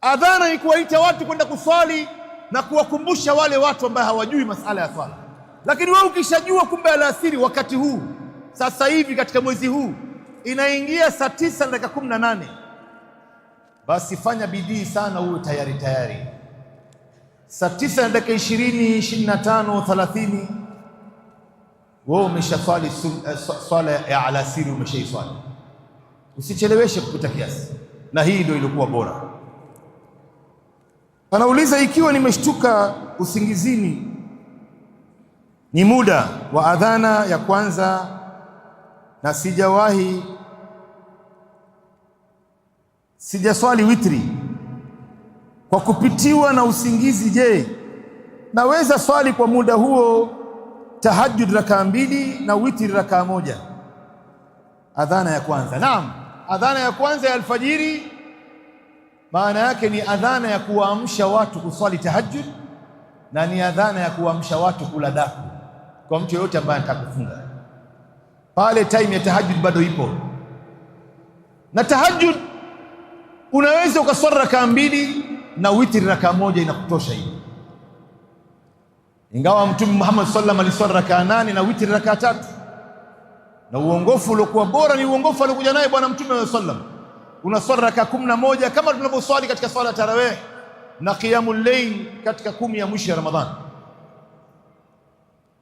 Adhana ni kuwaita watu kwenda kuswali na kuwakumbusha wale watu ambao hawajui masala ya swala. Lakini wewe ukishajua kumbe alasiri wakati huu sasa hivi katika mwezi huu inaingia saa 9 na dakika 18, basi fanya bidii sana uwe tayari. saa 9 na dakika 20, 25, 30 wewe umeshaswali swala ya alasiri, umeshaiswali. Usicheleweshe kupita kiasi, na hii ndio ilikuwa bora. Anauliza, ikiwa nimeshtuka usingizini, ni muda wa adhana ya kwanza na sijaswali witri, kwa kupitiwa na usingizi, je, naweza swali kwa muda huo tahajjud rakaa 2 na witri rakaa 1? Adhana ya kwanza. Naam, adhana ya kwanza ya alfajiri maana yake ni adhana ya kuwaamsha watu kuswali tahajjud, na ni adhana ya kuwaamsha watu kula daku kwa mtu yoyote ambaye anataka kufunga. Pale time ya tahajjud bado ipo, na tahajjud unaweza ukaswali rakaa 2 na witri rakaa 1 inakutosha hiyo. Ingawa Mtume Muhammad sallallahu alaihi wasallam aliswali rakaa 8 na witri rakaa 3, na uongofu uliokuwa bora ni uongofu aliokuja naye Bwana Mtume sallallahu alaihi wasallam. Unaswali rakaa 11 kama tunavyoswali katika swala ya tarawih na qiyamul layl katika 10 ya mwisho ya Ramadhani.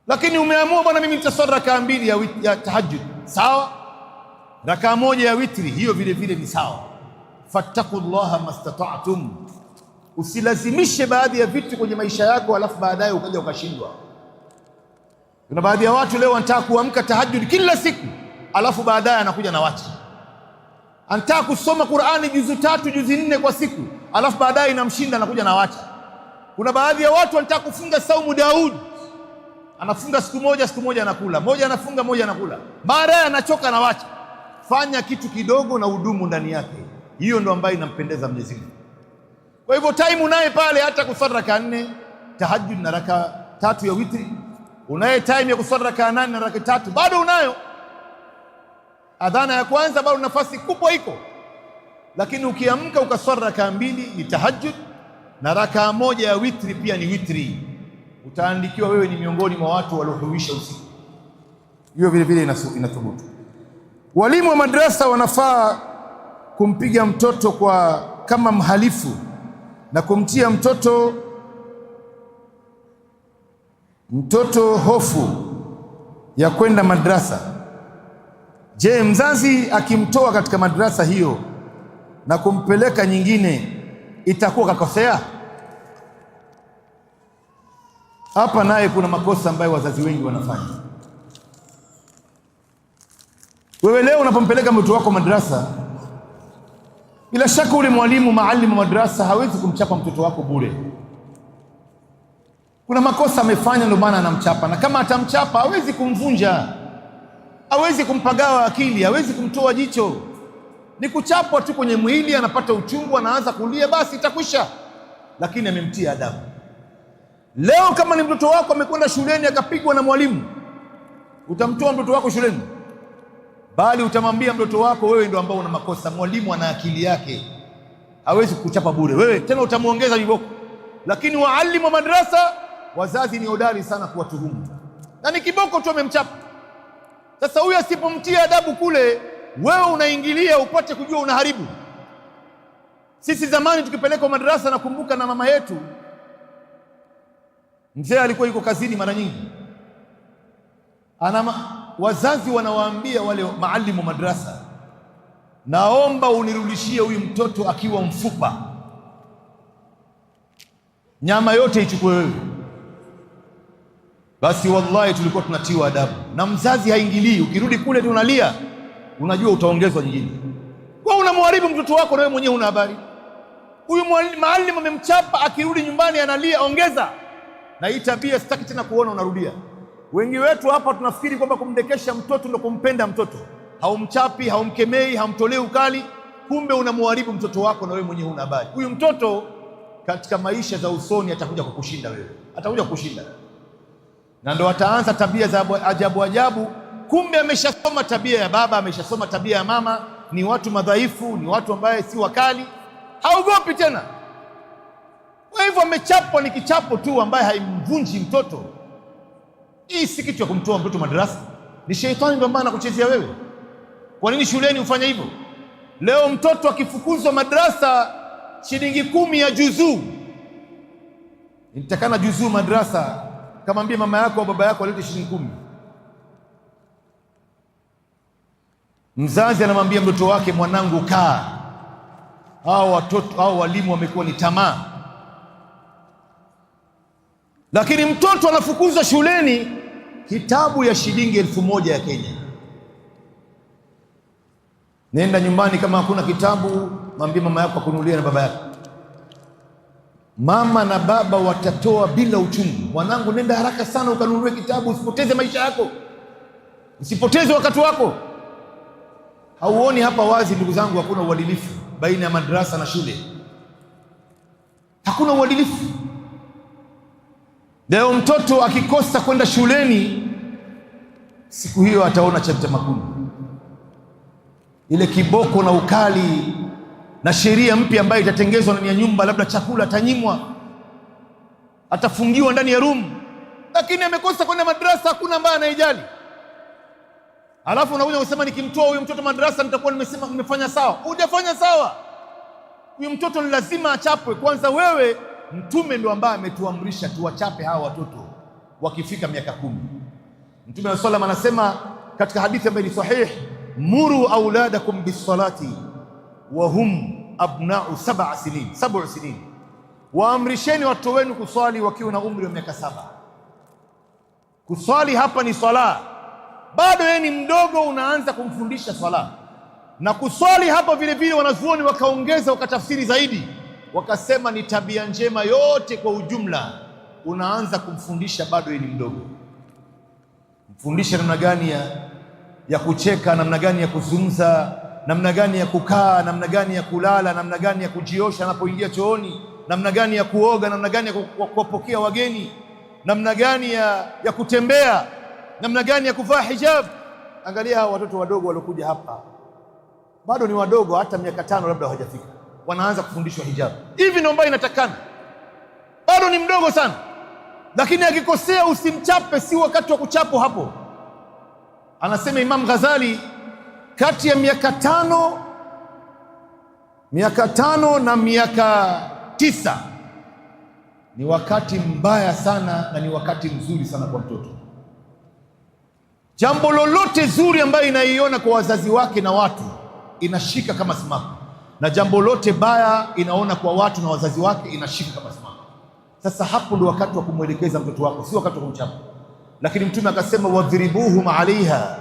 Lakini umeamua bwana, mimi nitaswali rakaa 2 ya tahajjud, sawa. Rakaa 1 ya witri, hiyo vile vile ni sawa. Fattaqullaha mastata'tum. Usilazimishe baadhi ya vitu kwenye maisha yako alafu baadaye ukaja ukashindwa. Kuna baadhi ya watu leo wanataka kuamka tahajjud kila siku alafu baadaye anakuja na wacha. Anataka kusoma Qur'ani juzu 3 juzu 4 kwa siku alafu baadaye inamshinda anakuja na wacha. Kuna baadhi ya watu wanataka kufunga saumu Daud, anafunga siku moja anakula, moja anafunga moja anakula, baadaye anachoka na wacha. Fanya kitu kidogo na udumu ndani yake, hiyo ndo ambayo inampendeza Mwenyezi Mungu. Kwa hivyo time unaye pale, hata kuswali rakaa 4 tahajjud na rakaa 3 ya witri, unaye time ya kuswali rakaa 8 na rakaa 3 bado unayo. Adhana ya kwanza bado nafasi kubwa iko, lakini ukiamka ukaswali rakaa 2 ni tahajjud na rakaa 1 ya witri pia ni witri, utaandikiwa wewe ni miongoni mwa watu waliohuisha usiku. Hiyo vile vile inathubutu. Walimu wa madrasa wanafaa kumpiga mtoto kama mhalifu na kumtia mtoto hofu ya kwenda madrasa. Je, mzazi akimtoa katika madrasa hiyo na kumpeleka nyingine itakuwa kakosea? Hapa naye kuna makosa ambayo wazazi wengi wanafanya. Wewe leo unapompeleka mtoto wako madrasa, bila shaka ule maalimu wa madrasa hawezi kumchapa mtoto wako bure. Kuna makosa amefanya ndio maana anamchapa, na kama atamchapa hawezi kumvunja, hawezi kumpagawa akili, hawezi kumtoa jicho. Ni kuchapwa tu kwenye mwili, anapata uchungu, anaanza kulia, basi itakwisha, lakini amemtia adabu. Leo kama ni mtoto wako amekwenda shuleni akapigwa na mwalimu, utamtoa mtoto wako shuleni? Bali utamwambia mtoto wako, wewe ndio ambao una makosa, mwalimu ana akili yake, hawezi kukuchapa bure. Wewe tena utamuongeza viboko. Lakini waalimu wa madrasa, wazazi ni hodari sana kuwatuhumu, na ni kiboko tu amemchapa. Sasa huyu asipomtia adabu kule, wewe unaingilia upate kujua unaharibu. Sisi zamani tukipeleka madrasa, nakumbuka na mama yetu mzee alikuwa yuko kazini mara nyingi, wazazi wanawaambia wale maalimu wa madrasa, naomba unirudishie huyu mtoto akiwa mfupa, nyama yote ichukue wewe. Basi wallahi tulikuwa tunatiwa adabu, na mzazi haingilii. Ukirudi kule tu unalia, unajua utaongezwa nyingine. Wewe unamharibu mtoto wako na wewe mwenyewe una habari. Huyu maalimu amemchapa, akirudi nyumbani analia, ongeza. Na hii tabia sitaki tena kuona unarudia. Wengi wetu hapa tunafikiri kwamba kumdekesha mtoto ndio kumpenda mtoto. Haumchapi, haumkemei, haumtolei ukali, kumbe unamharibu mtoto wako na wewe mwenyewe una habari. Huyu mtoto katika maisha za usoni atakuja kukushinda wewe, atakuja kukushinda, na ndo ataanza tabia za ajabu. Kumbe ameshasoma tabia ya baba, ameshasoma tabia ya mama, ni watu madhaifu, ni watu ambaye si wakali, haogopi tena. Kwa hivyo amechapwa ni kichapo tu ambaye haimvunji mtoto. Hii si kitu ya kumtoa mtoto madrasa, ni sheitani ndio ambaye anakuchezea wewe. Kwa nini shuleni ufanya hivyo? Leo mtoto akifukuzwa madrasa shilingi 10 ya juzuu, nitakana juzuu madrasa, kamwambie mama yako au baba yako alete shilingi 10. Mzazi anamwambia mtoto wake, mwanangu kaa. Hao watoto au walimu wamekuwa ni tamaa. Lakini mtoto anafukuzwa shuleni, kitabu ya shilingi 1000 ya Kenya. Nenda nyumbani, kama hakuna kitabu, mwambie mama yako akununulie na baba yako. Mama na baba watatoa bila uchungu. Mwanangu, nenda haraka sana ukanunue kitabu, usipoteze maisha yako, usipoteze wakati wako. Hauoni hapa wazi, ndugu zangu, hakuna uadilifu baina ya madrasa na shule? Hakuna uadilifu. Leo mtoto akikosa kwenda shuleni, siku hiyo ataona cha mtamakundu. Ile kiboko na ukali na sheria mpya ambayo itatengezwa ndani ya nyumba, labda chakula atanyimwa, atafungiwa ndani ya room. Lakini amekosa kwenda madrasa, hakuna ambaye anayejali. Alafu unakuja kusema nikimtoa huyu mtoto madrasa nitakuwa nimefanya sawa. Hujafanya sawa. Huyu mtoto ni lazima achapwe. Kwanza wewe, Mtume ndio ambaye ametuamrisha tuwachape hawa watoto wakifika miaka 10. Mtume wa sallam anasema katika hadithi ambayo ni sahih, muru auladakum bisalati wa hum abna'u 7 sinin, waamrisheni watoto wenu kuswali wakiwa na umri wa miaka 7. Kuswali hapa ni swala, bado yeye ni mdogo, unaanza kumfundisha swala. Na kuswali hapa vile vile wanazuoni wakaongeza, wakatafsiri zaidi, wakasema ni tabia njema yote kwa ujumla, unaanza kumfundisha bado yeye ni mdogo. Mfundishe namna gani ya kucheka, namna gani ya kuzungumza, namna gani ya kukaa, namna gani ya kulala, namna gani ya kujiosha anapoingia chooni, namna gani ya kuoga, namna gani ya kuwapokea wageni, namna gani ya kutembea, namna gani ya kuvaa hijab. Angalia hao watoto wadogo waliokuja hapa, bado ni wadogo, hata miaka 5 labda hawajafika, wanaanza kufundishwa hijab. Hivi ndio ambayo inatakana, bado ni mdogo sana. Lakini akikosea usimchape, si wakati wa kuchapo hapo. Anasema Imam Ghazali, kati ya miaka 5 na miaka 9 ni wakati mbaya sana na ni wakati mzuri sana kwa mtoto. Jambo lolote zuri ambayo inaiona kwa wazazi wake na watu inashika kama simaku, na jambo lote baya inaona kwa watu na wazazi wake inashika kama simaku. Sasa hapo ndio wakati wa kumwelekeza mtoto wako, si wakati wa kumchapa. Lakini Mtume akasema wadhribuhum alaiha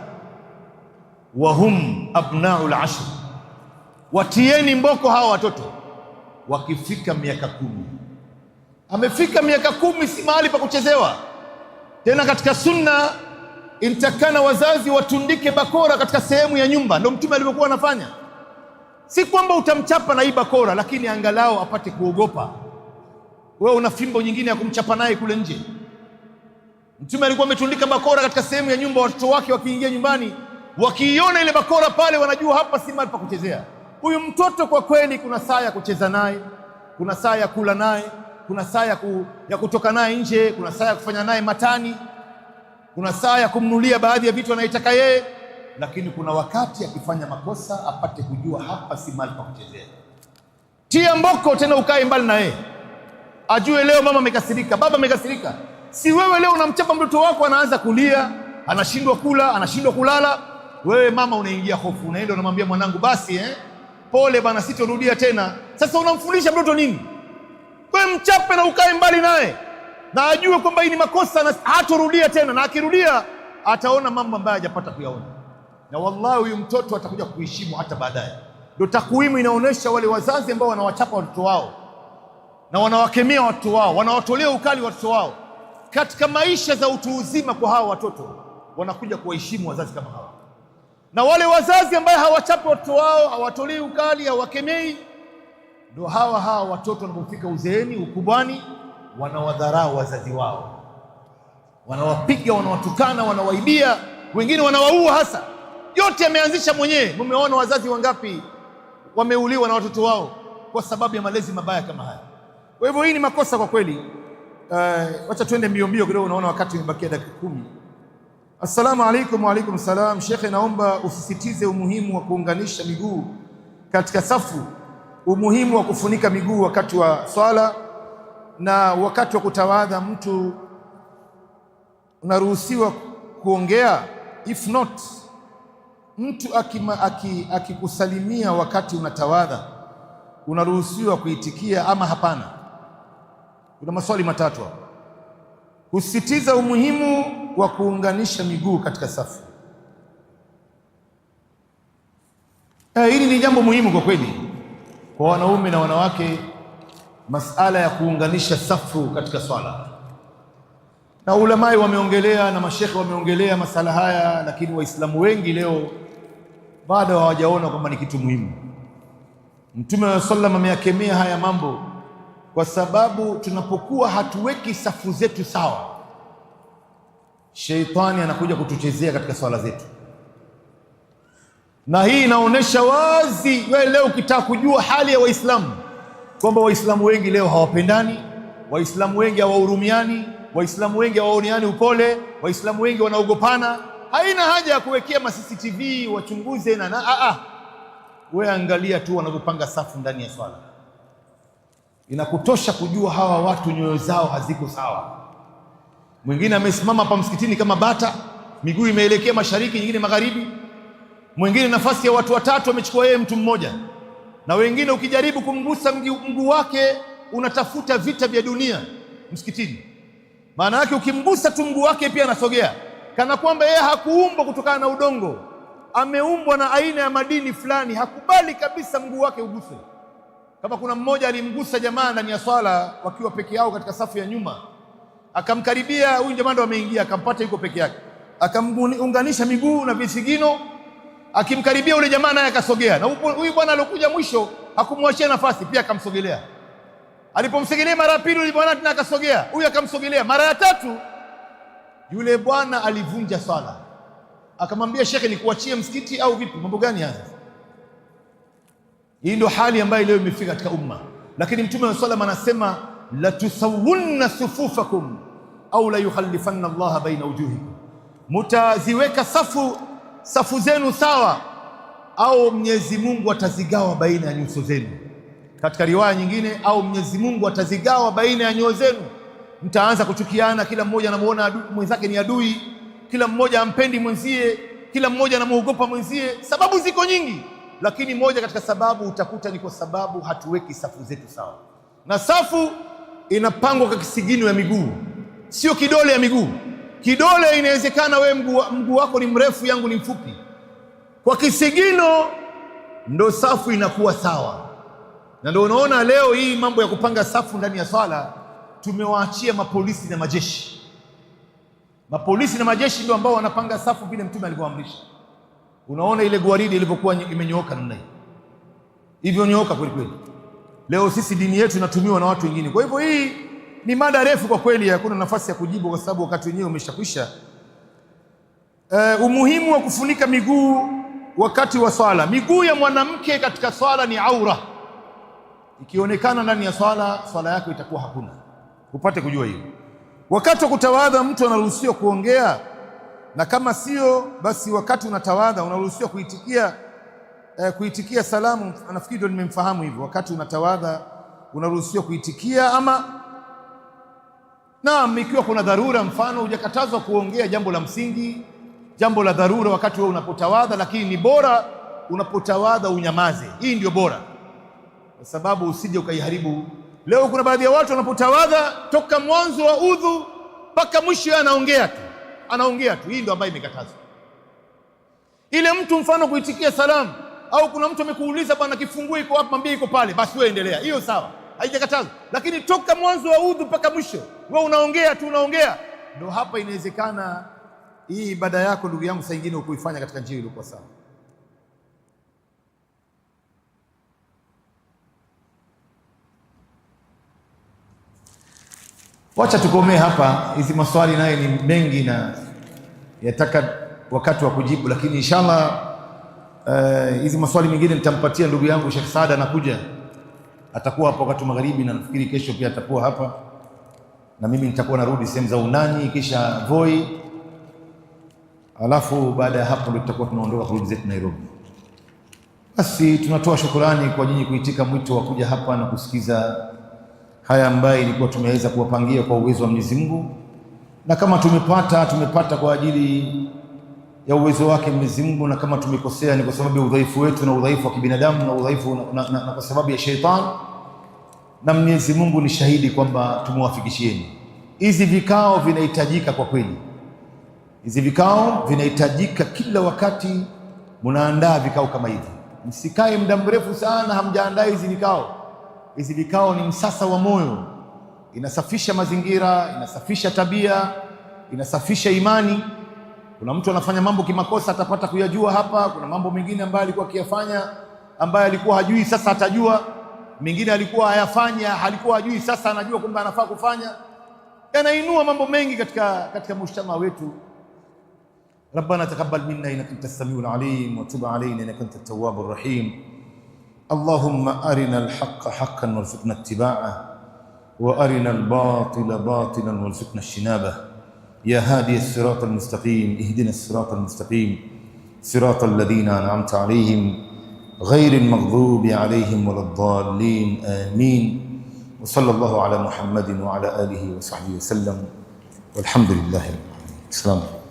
wa hum abna'u al-ashr, watieni mboko hawa watoto wakifika miaka 10. Amefika miaka 10, si mahali pa kuchezewa tena. Katika sunna intakana wazazi watundike bakora katika sehemu ya nyumba, ndio Mtume alivyokuwa anafanya. Si kwamba utamchapa na hii bakora, lakini angalau apate kuogopa. Wewe una fimbo nyingine ya kumchapa naye kule nje. Mtume alikuwa ametundika bakora katika sehemu ya nyumba, watoto wake wakiingia nyumbani, wakiiona ile bakora pale, wanajua hapa si mahali pa kuchezea. Huyu mtoto kwa kweli, kuna saa ya kucheza naye, kuna saa ya kula naye, kuna saa ya kutoka naye nje, kuna saa ya kufanya naye matani, kuna saa ya kumnulia baadhi ya vitu anayotaka yeye. Lakini kuna wakati akifanya makosa apate kujua hapa si mahali pa kuchezea. Tia mboko tena, ukae mbali na yeye, ajue leo mama amekasirika, baba amekasirika. Si wewe leo unamchapa mtoto wako, anaanza kulia, anashindwa kula, anashindwa kulala. Wewe mama unaingia hofu, unaenda unamwambia mwanangu, basi pole bana, sitorudia tena. Sasa unamfundisha mtoto nini? Wewe mchape na ukae mbali naye, na ajue kwamba hii ni makosa na hatorudia tena, na akirudia ataona mambo ambayo hajapata kuyaona. Na wallahi huyu mtoto atakuja kuheshimu hata baadaye. Ndio takwimu inaonyesha wale wazazi ambao wanawachapa watoto wao na wanawakemea watoto wao, wanawatolea ukali watoto wao, katika maisha za utu uzima kwa hawa watoto wanakuja kuwaheshimu wazazi kama hawa. Na wale wazazi ambao hawachapi watoto wao, hawatolei ukali, hawakemei, ndio hawa watoto wanapofika uzeeni, ukubwani, wanawadharau wazazi wao, wanawapiga, wanawatukana, wanawaibia, wengine wanawaua. Hasa yote yameanzisha mwenyewe. Mumeona wazazi wangapi wameuliwa na watoto wao kwa sababu ya malezi mabaya kama haya? Kwa hivyo hii ni makosa kwa kweli. Wacha tuende mbio mbio kidogo, naona wakati umebakia dakika 10. Assalamu alaikum. Wa alaikum salam. Shekhe, naomba usisitize umuhimu wa kuunganisha miguu katika safu, umuhimu wa kufunika miguu wakati wa swala, na wakati wa kutawadha mtu unaruhusiwa kuongea? If not, mtu akikusalimia wakati unatawadha unaruhusiwa kuitikia ama hapana? Kuna maswali matatu hapo. Kusisitiza umuhimu wa kuunganisha miguu katika safu. Hili ni jambo muhimu kwa kweli kwa wanaume na wanawake, masala ya kuunganisha safu katika swala, na ulamai wameongelea na mashekhe wameongelea masala haya, lakini waislamu wengi leo bado hawajaona kwamba ni kitu muhimu. Mtume wa sallam ameyakemea haya mambo kwa sababu tunapokuwa hatuweki safu zetu sawa, sheitani anakuja kutuchezea katika swala zetu. Na hii inaonyesha wazi, wewe leo ukitaka kujua hali ya Waislamu kwamba Waislamu wengi leo hawapendani, Waislamu wengi hawahurumiani, Waislamu wengi hawaoneani upole, Waislamu wengi wanaogopana. Haina haja ya kuwekea CCTV wachunguze wewe angalia tu wanavyopanga safu ndani ya swala, inakutosha kujua hawa watu nyoyo zao haziko sawa. Mwingine amesimama hapa msikitini kama bata, miguu imeelekea mashariki, nyingine magharibi. Mwingine nafasi ya watu watatu amechukua yeye mtu mmoja, na wengine ukijaribu kumgusa mguu wake unatafuta vita vya dunia msikitini. Maana yake ukimgusa tu mguu wake pia anasogea, kana kwamba yeye hakuumbwa kutokana na udongo, ameumbwa na aina ya madini fulani, hakubali kabisa mguu wake uguswe. Kama kuna mmoja alimgusa jamaa ndani ya swala wakiwa peke yao katika safu ya nyuma, akamkaribia huyu jamaa, ndo ameingia, akampata yuko peke yake, akamunganisha miguu na visigino, akimkaribia ule jamaa naye akasogea, na huyu bwana alokuja mwisho hakumwachia nafasi, pia akamsogelea. Alipomsogelea mara ya pili yule bwana tena akasogea, huyu akamsogelea mara ya tatu. Yule bwana alivunja swala, akamwambia shekhe, nikuachie msikiti au vipi? Mambo gani haya? Hii ndio hali ambayo leo imefika katika umma. Lakini Mtume wa sallam anasema la tusawunna sufufakum au la yukhallifanna Allah baina wujuhikum, mutaziweka safu zenu sawa au Mwenyezi Mungu atazigawa baina ya nyuso zenu. Katika riwaya nyingine, au Mwenyezi Mungu atazigawa baina ya nyoyo zenu. Mtaanza kuchukiana, kila mmoja anamuona mwenzake ni adui, kila mmoja ampendi mwenzie, kila mmoja anamuogopa mwenzie. Sababu ziko nyingi, lakini moja katika sababu utakuta ni kwa sababu hatuweki safu zetu sawa. Na safu inapangwa kwa kisigino ya miguu, sio kidole ya miguu. Kidole inawezekana wewe mguu wako ni mrefu, yangu ni mfupi, kwa kisigino ndo safu inakuwa sawa. Na ndio unaona leo hii mambo ya kupanga safu ndani ya swala tumewaachia mapolisi na majeshi. Mapolisi na majeshi ndio ambao wanapanga safu vile Mtume alivyoamrisha. Unaona ile gwaridi ilivyokuwa imenyooka namna hivyo nyooka kweli kweli. Leo sisi dini yetu inatumiwa na watu wengine. Kwa hivyo hii ni mada refu kwa kweli, hakuna nafasi ya kujibu kwa sababu wakati wenyewe umeshakwisha. Umuhimu wa kufunika miguu wakati wa swala. Miguu ya mwanamke katika swala ni aura. Ikionekana ndani ya swala yako itakuwa hakuna. Upate kujua hiyo. Wakati wa kutawadha mtu anaruhusiwa kuongea, na kama sio basi wakati unatawadha unaruhusiwa kuitikia salamu. Nafikiri ndio nimemfahamu hivyo. Wakati unatawadha unaruhusiwa kuitikia ama naam, ikiwa kuna dharura, mfano hujakatazwa kuongea jambo la msingi, jambo la dharura wakati wewe unapotawadha, lakini ni bora unapotawadha unyamaze. Hii ndio bora, kwa sababu usije ukaiharibu. Leo kuna baadhi ya watu wanapotawadha toka mwanzo wa udhu mpaka mwisho anaongea tu. Hii ndio ambayo imekatazwa. Ile mtu mfano kuitikia salamu, au kuna mtu amekuuliza bwana kifunguo iko wapi, mwambie iko pale, basi wewe endelea, hiyo sawa, haijakatazwa. Lakini toka mwanzo wa udhu mpaka mwisho wewe unaongea, ndio hapa inawezekana hii ibada yako ndugu yangu saa nyingine ukuifanya katika njia iliyokuwa sawa. Wacha tukomee hapa. Hizi maswali naye ni mengi na yataka wakati wa kujibu, lakini inshallah hizi maswali mengine nitampatia ndugu yangu Sheikh Saada, anakuja, atakuwa hapo wakati magharibi, na nafikiri kesho pia atakuwa hapa, na mimi nitakuwa narudi sehemu za Unani kisha Voi, alafu baada ya hapo ndio tutakuwa tunaondoka kurudi zetu Nairobi. Basi tunatoa shukrani kwa nyinyi kuitika mwito wa kuja hapa na kusikiza haya ambayo ilikuwa tumeweza kuwapangia kwa uwezo wa Mwenyezi Mungu, na kama tumepata kwa ajili ya uwezo wake Mwenyezi Mungu, na kama tumekosea ni kwa sababu ya udhaifu wetu na udhaifu wa kibinadamu na udhaifu na kwa sababu ya sheitani, na Mwenyezi Mungu ni shahidi kwamba tumewafikishieni. Hizi vikao vinahitajika kwa kweli, hizi vikao vinahitajika kila wakati. Munaandaa vikao kama hivi, msikae muda mrefu sana hamjaandaa hizi vikao. Hizi vikao ni msasa wa moyo, inasafisha mazingira, inasafisha tabia, inasafisha imani. Kuna mtu anafanya mambo kimakosa, atapata kuyajua hapa. Kuna mambo mengine ambayo alikuwa akiyafanya ambayo alikuwa hajui, sasa atajua. Mengine alikuwa hayafanya, alikuwa hajui, sasa anajua kwamba anafaa kufanya. Yanainua mambo mengi katika mujtamaa wetu. Rabbana taqabbal minna innaka antas samiul alim wa tub alayna innaka antat tawwabur rahim. Allahumma arina al-haqqa haqqan warzuqna ittiba'ah wa arina al-batila batilan warzuqna ijtinabah. يا هادي الصراط المستقيم اهدنا الصراط المستقيم صراط الذين أنعمت عليهم غير المغضوب عليهم ولا الضالين آمين. وصلى الله على محمد وعلى آله وصحبه وسلم والحمد لله رب العالمين. السلام عليكم.